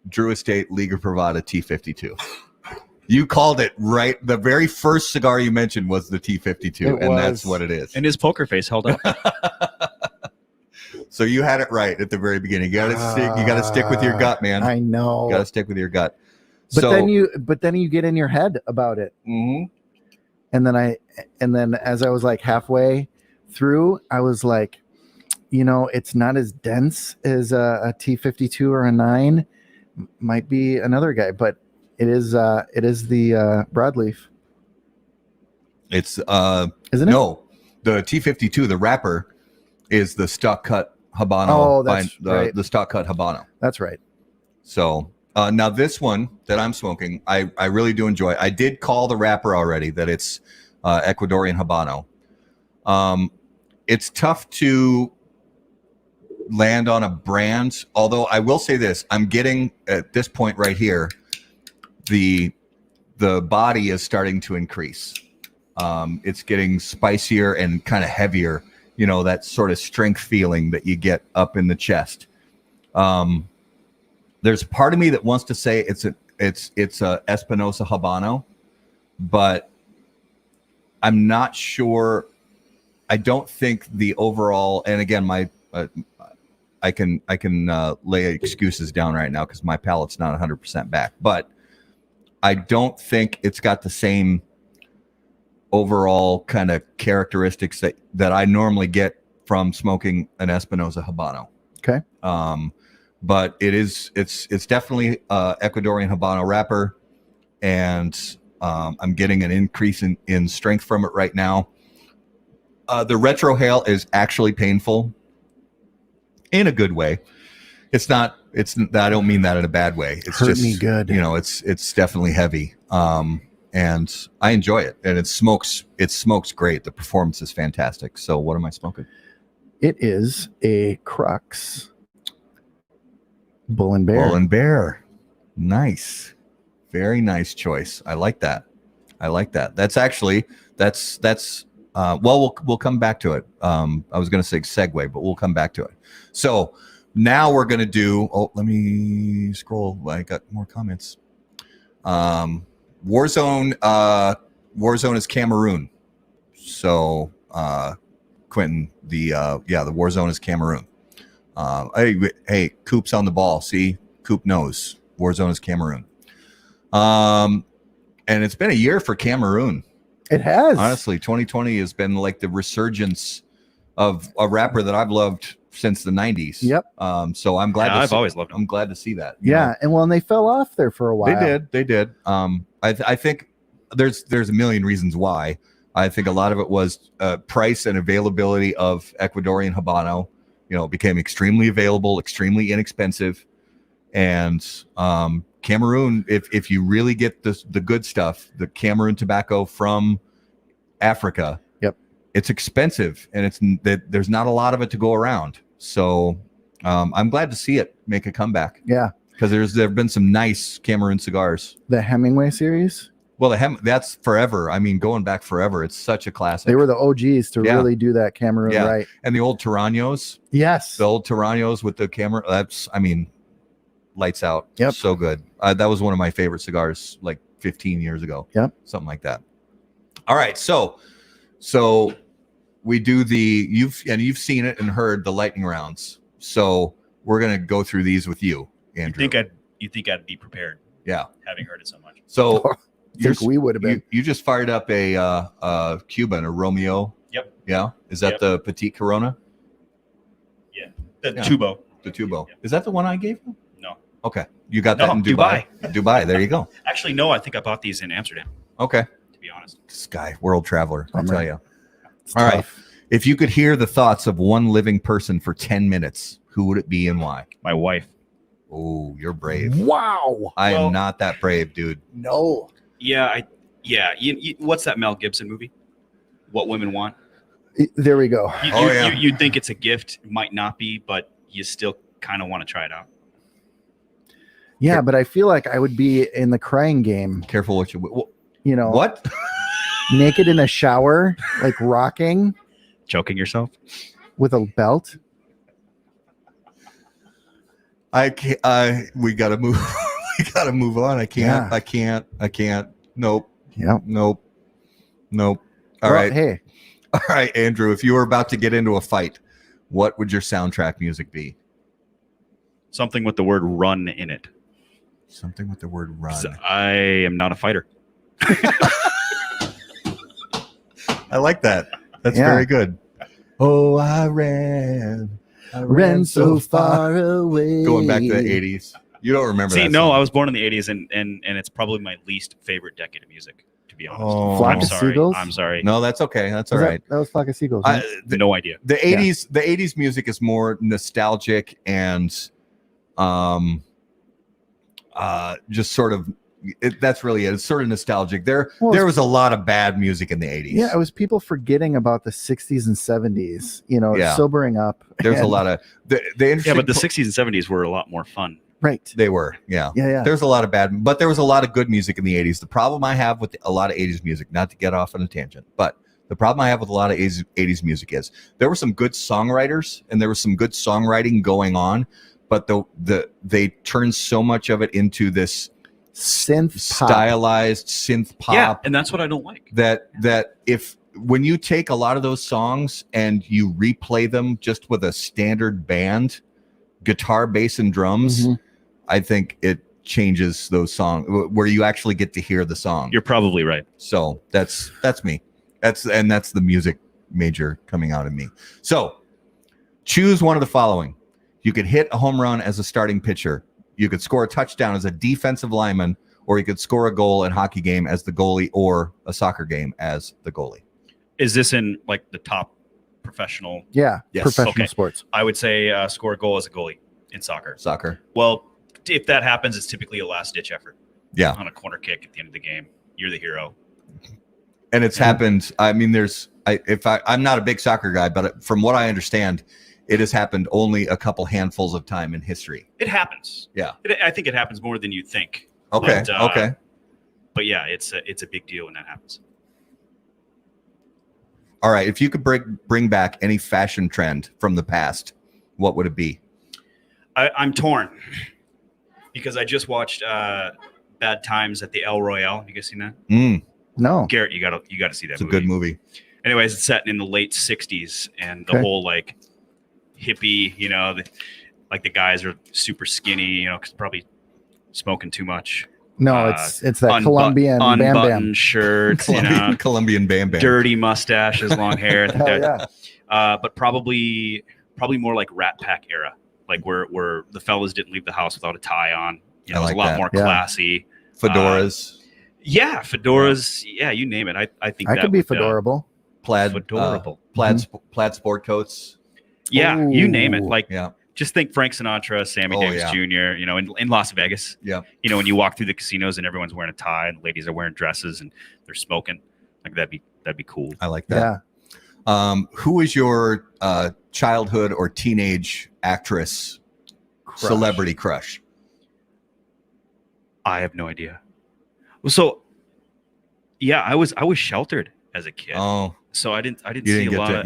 Drew Estate Liga Privada T52. You called it right. The very first cigar you mentioned was the T52, and that's what it is. And his poker face held up. So you had it right at the very beginning. You got to stick with your gut, man. I know. You got to stick with your gut. But then you get in your head about it. Mm-hmm. And then as I was like halfway through, I was like, it's not as dense as a T52 or a 9. Might be another guy, but it is the broadleaf. It's Isn't it? no, the T52, the wrapper is the stock cut Habano. Oh, that's right. The stock cut Habano. That's right. So now this one that I'm smoking, I really do enjoy. I did call the wrapper already that it's Ecuadorian Habano. It's tough to land on a brand, although I will say this: I'm getting at this point right here, the body is starting to increase. It's getting spicier and kind of heavier. That sort of strength feeling that you get up in the chest. There's a part of me that wants to say it's a Espinosa Habano, but I'm not sure. I don't think the overall, and again, my I can lay excuses down right now because my palate's not 100% back, but I don't think it's got the same overall kind of characteristics that I normally get from smoking an Espinosa Habano. Okay. But it's definitely Ecuadorian Habano wrapper, and I'm getting an increase in strength from it right now. The retrohale is actually painful in a good way. It's not. I don't mean that in a bad way. It's Hurt just me good. It's definitely heavy. And I enjoy it, and it smokes great. The performance is fantastic. So what am I smoking? It is a Crux Bull and Bear. Bull and Bear. Nice. Very nice choice. I like that. That's well, we'll come back to it. I was going to say segue, but we'll come back to it. So now we're going to do, let me scroll. I got more comments. Warzone is Cameroon. So, Quentin, the Warzone is Cameroon. Hey, Coop's on the ball. See, Coop knows Warzone is Cameroon. And it's been a year for Cameroon. It has. Honestly, 2020 has been like the resurgence of a rapper that I've loved since the 90s. Yep. So I'm glad. I've always loved him. I'm glad to see that. Yeah, and they fell off there for a while. They did. I think there's a million reasons why. I think a lot of it was price and availability of Ecuadorian Habano. Became extremely available, extremely inexpensive, and Cameroon. If you really get the good stuff, the Cameroon tobacco from Africa, yep, it's expensive, and there's not a lot of it to go around. So I'm glad to see it make a comeback. Yeah, because there've been some nice Cameroon cigars. The Hemingway series. Well, that's forever. I mean, going back forever. It's such a classic. They were the OGs to really do that Cameroon right. And the old Tiranos. Yes. The old Tiranos with the camera. Lights out. Yep. So good. That was one of my favorite cigars like 15 years ago. Yep. Something like that. All right. So we do you've seen it and heard the lightning rounds. So we're going to go through these with you, Andrew. You think I'd be prepared? Yeah. Having heard it so much. So I think we would have been. You just fired up a Cuban, a Romeo. Yep. Yeah. Is that the Petite Corona? Yeah. The Tubo. The Tubo. Yep. Is that the one I gave you? No. Okay. You got that in Dubai. Dubai. There you go. Actually, no. I think I bought these in Amsterdam. Okay. To be honest. This guy, world traveler. I'll tell you. It's All tough. right. If you could hear the thoughts of one living person for 10 minutes, who would it be and why? My wife. Oh, you're brave. Wow. I am not that brave, dude. No. Yeah. What's that Mel Gibson movie? What Women Want? There we go. You'd think it's a gift. It might not be, but you still kind of want to try it out. Yeah, but I feel like I would be in the crying game. Careful what you. What? Naked in a shower, like rocking. Choking yourself with a belt. I can't. We gotta move. We gotta move on. I can't. Yeah. I can't. Nope. Yep. Nope. All right. Hey. All right, Andrew. If you were about to get into a fight, what would your soundtrack music be? Something with the word "run" in it. Something with the word "run." So I am not a fighter. I like that. That's very good. Oh, I ran so far away. Going back to the 80s. You don't remember See, that no, song. I was born in the 80s, and it's probably my least favorite decade of music, to be honest. Oh. Flock I'm of sorry. Seagulls? I'm sorry. No, that's okay. That's all right. That was Flock of Seagulls. Right? No idea. The 80s music is more nostalgic and just sort of that's really it. It's sort of nostalgic. There was a lot of bad music in the 80s. Yeah, it was people forgetting about the 60s and 70s, Yeah. sobering up. There's a lot of the interesting. Yeah, but the 60s and 70s were a lot more fun. Right. They were, yeah. Yeah. There's a lot of bad, but there was a lot of good music in the 80s. The problem I have with a lot of 80s music, not to get off on a tangent, but the problem I have with a lot of 80s music is there were some good songwriters and there was some good songwriting going on, but they turned so much of it into this synth pop. stylized synth pop. Yeah, and that's what I don't like. That if when you take a lot of those songs and you replay them just with a standard band, guitar, bass, and drums, I think it changes those songs where you actually get to hear the song. You're probably right. So that's me. That's the music major coming out of me. So choose one of the following. You could hit a home run as a starting pitcher. You could score a touchdown as a defensive lineman, or you could score a goal in a hockey game as the goalie, or a soccer game as the goalie. Is this in like the top professional? Yeah, Yes. professional Okay. sports. I would say score a goal as a goalie in soccer. Soccer. Well, if that happens, it's typically a last-ditch effort. Yeah. On a corner kick at the end of the game. You're the hero. And it's happened. I mean, I'm not a big soccer guy, but from what I understand, it has happened only a couple handfuls of time in history. It happens. Yeah. I think it happens more than you think. Okay. But, Okay. But yeah, it's a big deal when that happens. All right. If you could bring back any fashion trend from the past, what would it be? I'm torn because I just watched Bad Times at the El Royale. Have you guys seen that? No. Garrett, you gotta see that. It's a good movie. Anyways, it's set in the late '60s, and the Okay. whole like hippie, the guys are super skinny, because probably smoking too much. No, it's that Colombian Bam Bam. unbuttoned shirts, Colombian Bam Bam. dirty mustaches, long hair. Hell yeah. But probably more like Rat Pack era, like where the fellas didn't leave the house without a tie on. I It was like a lot that. more Yeah. classy. Fedoras. Yeah, fedoras. Yeah, you name it. I think I that could be would, fedorable. Plaid. fedorable. Plaid sport coats. Yeah, you name it. Ooh. Like, Yeah. just think Frank Sinatra, Sammy Oh, Davis yeah. Jr. In Las Vegas. Yeah. When you walk through the casinos and everyone's wearing a tie and ladies are wearing dresses and they're smoking, like that'd be cool. I like that. Yeah. Who is your childhood or teenage actress celebrity crush? I have no idea. So, yeah, I was sheltered as a kid, Oh, so I didn't you see didn't a get lot to. of.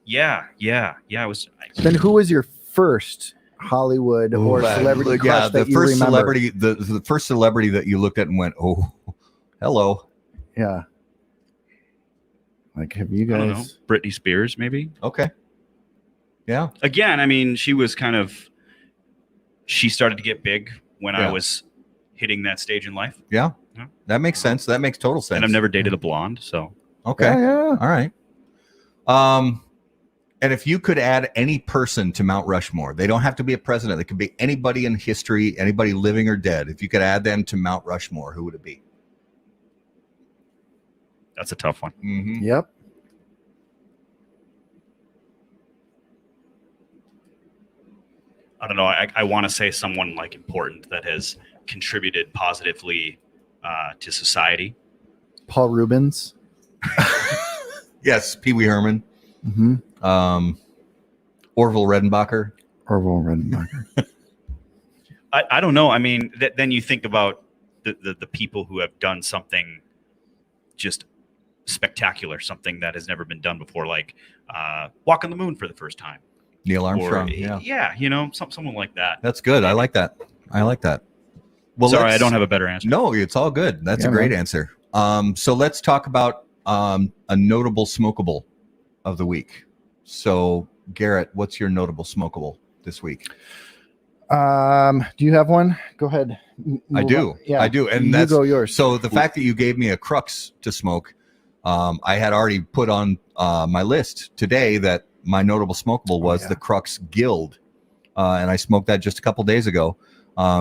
Yeah. Yeah. I was. Then who was your first Hollywood or celebrity crush the that you first remember? celebrity, the first celebrity that you looked at and went, "Oh, hello." Yeah. Like, have you I don't know. guys? Britney Spears, maybe. Okay. Yeah. Again, I mean, she started to get big when I Yeah. was hitting that stage in life, Yeah. Yeah. That makes sense. That makes total sense. and I've never dated a blonde, so Okay. Yeah. All right. And if you could add any person to Mount Rushmore, they don't have to be a president. It could be anybody in history, anybody living or dead. If you could add them to Mount Rushmore, who would it be? that's a tough one. Mm-hmm. Yep. I don't know. I want to say someone like important that has contributed positively to society. Paul Rubens. Yes, Pee Wee Herman, Mm-hmm. Orville Redenbacher. Orville Redenbacher. I don't know. I mean, then you think about the people who have done something just spectacular, something that has never been done before, like walk on the moon for the first time. Neil Armstrong. Or, Yeah. someone like that. That's good. I like that. Well, Sorry, I don't have a better answer. No, it's all good. That's a great answer. So let's talk about a notable smokable of the week. So, Garrett, what's your notable smokable this week? Do you have one? Go ahead. I Move do. on. Yeah. I do. And you that's go yours. So the fact that you gave me a crux to smoke, I had already put on my list today that my notable smokable was the Crux Guild, and I smoked that just a couple days ago.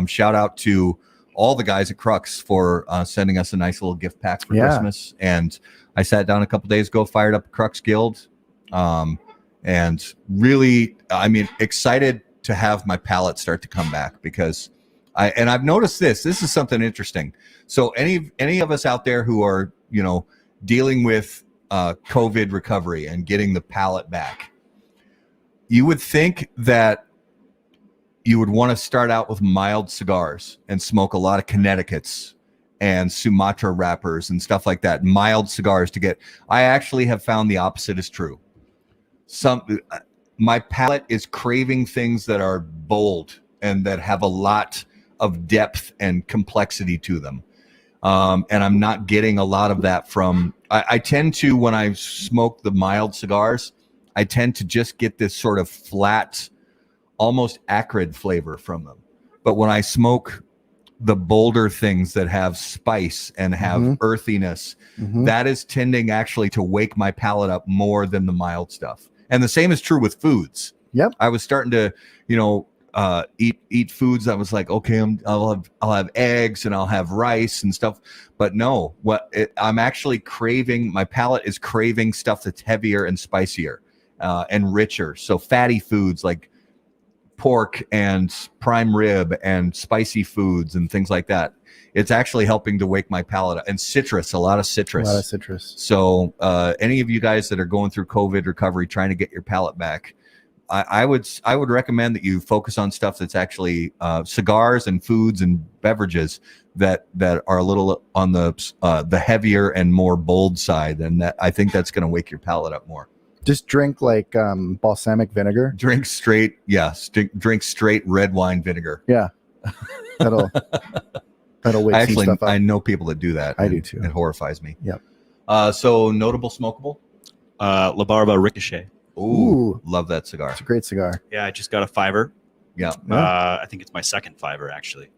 Shout out to all the guys at Crux for sending us a nice little gift pack for Christmas. And I sat down a couple days ago, fired up Crux Guild, and really, I mean, excited to have my palate start to come back, because I've noticed this is something interesting. So any of us out there who are, you know, dealing with COVID recovery and getting the palate back, you would think that you would want to start out with mild cigars and smoke a lot of Connecticut's and Sumatra wrappers and stuff like that. Mild cigars to get. I actually have found the opposite is true. My palate is craving things that are bold and that have a lot of depth and complexity to them. And I'm not getting a lot of that from, I tend to, when I smoke the mild cigars, I tend to just get this sort of flat, almost acrid flavor from them. But when I smoke the bolder things that have spice and have earthiness, that is tending actually to wake my palate up more than the mild stuff. And the same is true with foods. Yep. I was starting to, you know, eat foods. I was like, okay, I'll have eggs and I'll have rice and stuff. But no, I'm actually craving, my palate is craving stuff that's heavier and spicier and richer. So fatty foods like pork and prime rib and spicy foods and things like that. It's actually helping to wake my palate up. And citrus, a lot of citrus. So any of you guys that are going through COVID recovery, trying to get your palate back, I would recommend that you focus on stuff that's actually cigars and foods and beverages that are a little on the heavier and more bold side, and that I think that's going to wake your palate up more. Just drink like balsamic vinegar. Drink straight red wine vinegar. Yeah, that'll wake some stuff up. I know people that do that. I do too. It horrifies me. Yep. So notable smokable, La Barba Ricochet. Ooh, love that cigar. It's a great cigar. Yeah, I just got a $5. Yeah. I think it's my second $5 actually.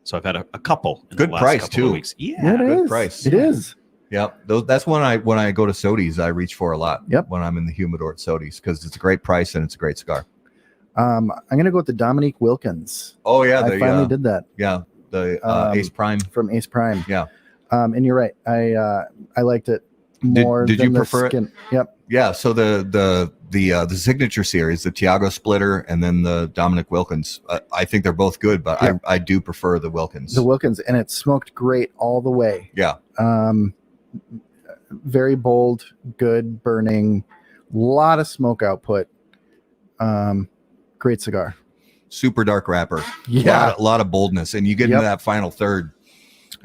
So I've had a couple. In good the last price couple too. Of weeks. Yeah, good price. It is. Yeah, that's when I go to Sodi's, I reach for a lot. Yep. When I'm in the humidor at Sodi's, because it's a great price and it's a great cigar. I'm gonna go with the Dominique Wilkins. Oh yeah, I finally did that. Yeah, the Ace Prime from Ace Prime. Yeah. And you're right. I liked it more. Did you prefer it? Yep. Yeah. So the signature series, the Tiago Splitter, and then the Dominic Wilkins. I think they're both good, but I do prefer the Wilkins. The Wilkins, and it smoked great all the way. Yeah. Very bold, good burning, lot of smoke output. Great cigar. Super dark wrapper. Yeah. A lot of boldness, and you get into that final third,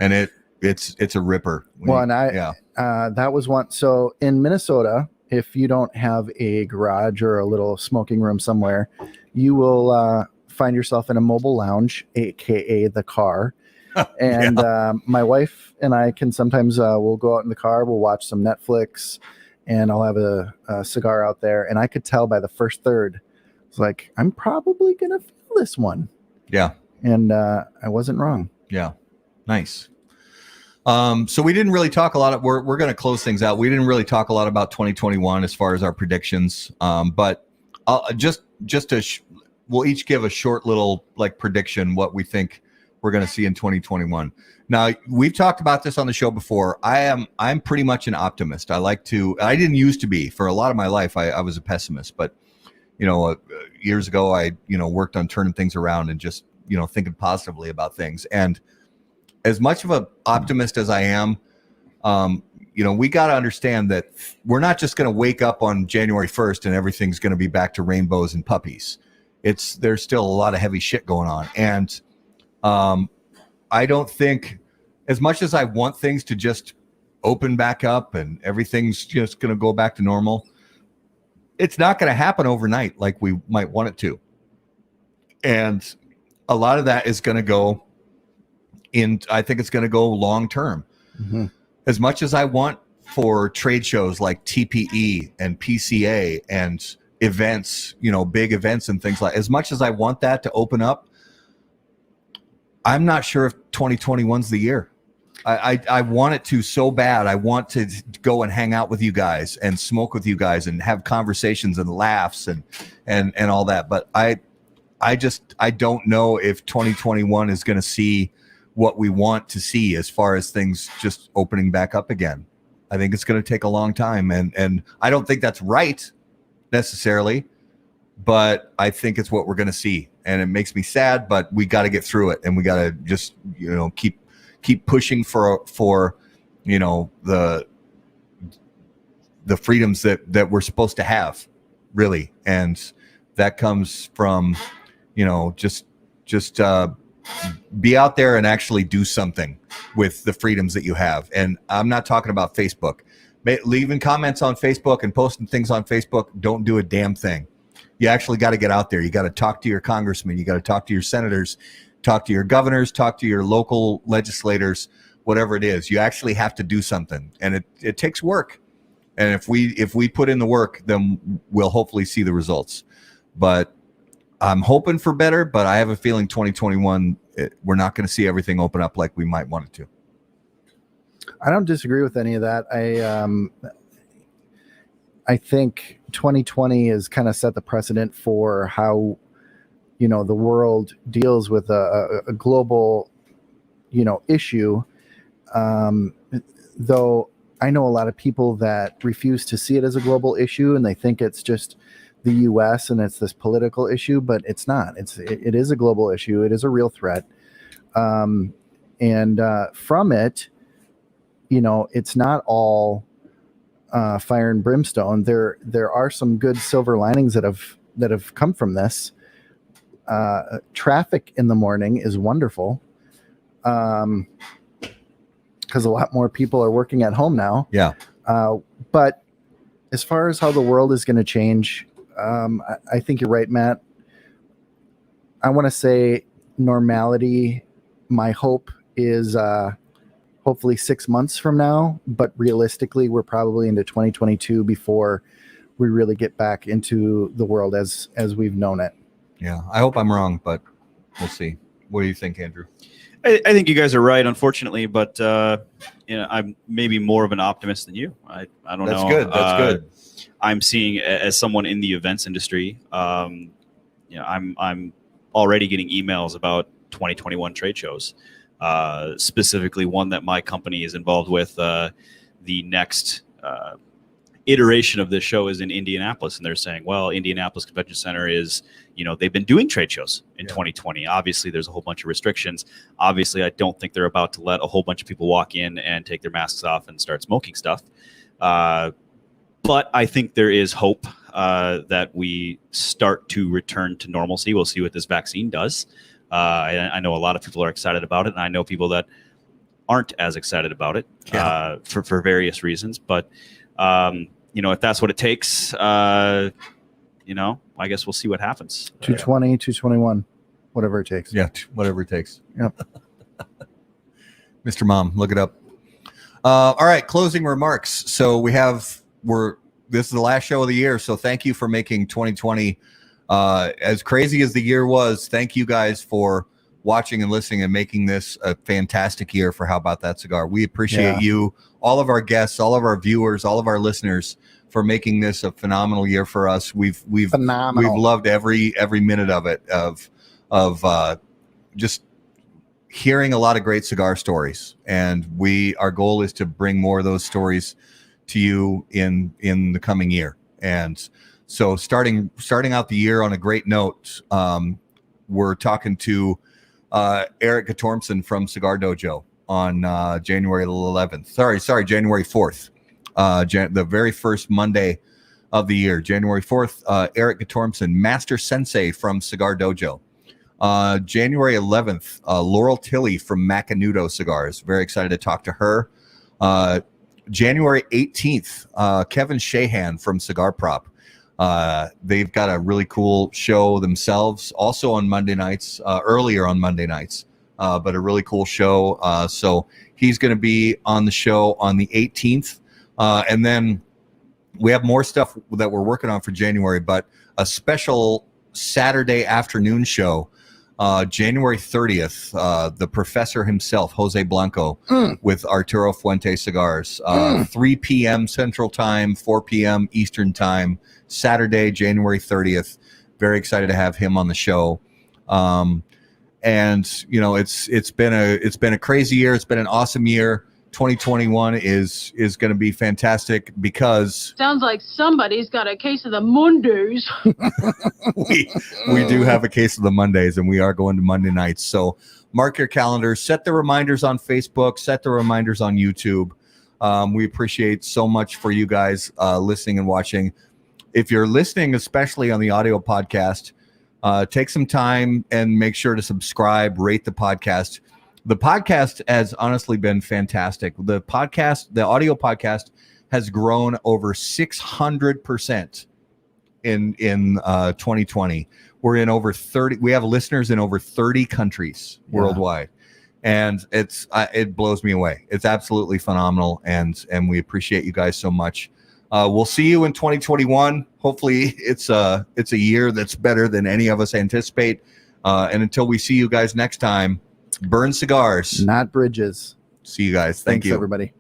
and it's a ripper. That was one. So in Minnesota, if you don't have a garage or a little smoking room somewhere, you will find yourself in a mobile lounge, aka the car. And my wife and I can sometimes we'll go out in the car, we'll watch some Netflix, and I'll have a cigar out there. And I could tell by the first third, it's like, I'm probably gonna feel this one. Yeah. And I wasn't wrong. Yeah. Nice. So we didn't really talk a lot. We're going to close things out. We didn't really talk a lot about 2021 as far as our predictions. But I'll we'll each give a short little prediction what we think we're going to see in 2021. Now, we've talked about this on the show before. I'm pretty much an optimist. I didn't used to be. For a lot of my life, I was a pessimist. But years ago, I worked on turning things around and just thinking positively about things. And as much of an optimist as I am, we got to understand that we're not just going to wake up on January 1st and everything's going to be back to rainbows and puppies. There's still a lot of heavy shit going on. And I don't think, as much as I want things to just open back up and everything's just going to go back to normal, it's not going to happen overnight like we might want it to. And a lot of that is going to go I think it's going to go long term. Mm-hmm. As much as I want for trade shows like TPE and PCA and events, big events and things as much as I want that to open up, I'm not sure if 2021's the year. I want it to so bad. I want to go and hang out with you guys and smoke with you guys and have conversations and laughs and all that. But I don't know if 2021 is going to see what we want to see as far as things just opening back up again. I think it's going to take a long time, and I don't think that's right necessarily, but I think it's what we're going to see, and it makes me sad. But we got to get through it, and we got to just keep pushing for the freedoms that we're supposed to have, really, and that comes from just be out there and actually do something with the freedoms that you have. And I'm not talking about Facebook. Leaving comments on Facebook and posting things on Facebook don't do a damn thing. You actually got to get out there. You got to talk to your congressmen. You got to talk to your senators, talk to your governors, talk to your local legislators, whatever it is. You actually have to do something, and it takes work. And if we put in the work, then we'll hopefully see the results. But I'm hoping for better, but I have a feeling 2021, we're not going to see everything open up like we might want it to. I don't disagree with any of that. I think 2020 has kind of set the precedent for how, the world deals with a global, issue. Though I know a lot of people that refuse to see it as a global issue, and they think it's just the U.S. and it's this political issue, but it's not. It is a global issue. It is a real threat. And from it, it's not all fire and brimstone. There are some good silver linings that have come from this. Traffic in the morning is wonderful, because a lot more people are working at home now. Yeah. But as far as how the world is going to change, I think you're right, Matt. I want to say normality. My hope is hopefully 6 months from now, but realistically, we're probably into 2022 before we really get back into the world as we've known it. Yeah, I hope I'm wrong, but we'll see. What do you think, Andrew? I think you guys are right, unfortunately, but I'm maybe more of an optimist than you. I don't know. That's good. That's good. I'm seeing, as someone in the events industry, I'm already getting emails about 2021 trade shows, specifically one that my company is involved with. The next iteration of this show is in Indianapolis, and they're saying, well, Indianapolis Convention Center is, they've been doing trade shows in 2020. Obviously, there's a whole bunch of restrictions. Obviously, I don't think they're about to let a whole bunch of people walk in and take their masks off and start smoking stuff. But I think there is hope that we start to return to normalcy. We'll see what this vaccine does. I know a lot of people are excited about it, and I know people that aren't as excited about it for various reasons. But, if that's what it takes, I guess we'll see what happens. 220, 221, whatever it takes. Yeah, whatever it takes. Yep. Mr. Mom, look it up. All right, closing remarks. So this is the last show of the year, so thank you for making 2020 as crazy as the year was. Thank you guys for watching and listening and making this a fantastic year for How About That Cigar. We appreciate you, all of our guests, all of our viewers, all of our listeners, for making this a phenomenal year for us. We've loved every minute of it, of just hearing a lot of great cigar stories, and our goal is to bring more of those stories to you in the coming year. And so starting out the year on a great note, we're talking to Eric Gatormson from Cigar Dojo on January 11th. Sorry, January 4th. The very first Monday of the year, January 4th, Eric Gatormson, Master Sensei from Cigar Dojo. January 11th, Laurel Tilley from Macanudo Cigars. Very excited to talk to her. January 18th, Kevin Shahan from Cigar Prop. They've got a really cool show themselves, also on Monday nights, earlier on Monday nights, but a really cool show. So he's going to be on the show on the 18th. And then we have more stuff that we're working on for January, but a special Saturday afternoon show January 30th, the professor himself, Jose Blanco, with Arturo Fuente Cigars. 3 p.m. Central Time, 4 p.m. Eastern Time, Saturday, January 30th. Very excited to have him on the show. And you know, it's been a crazy year. It's been an awesome year. 2021 is going to be fantastic because Sounds like somebody's got a case of the Mondays. we do have a case of the Mondays, and we are going to Monday nights. So mark your calendars, set the reminders on Facebook, set the reminders on YouTube. We appreciate so much for you guys listening and watching. If you're listening, especially on the audio podcast, take some time and make sure to subscribe, rate the podcast. The podcast has honestly been fantastic. The audio podcast has grown over 600% in 2020. We're in over 30. We have listeners in over 30 countries worldwide, and it blows me away. It's absolutely phenomenal, and we appreciate you guys so much. We'll see you in 2021. Hopefully, it's a year that's better than any of us anticipate. And until we see you guys next time, burn cigars, not bridges. See you guys. Thank Thanks, you, everybody.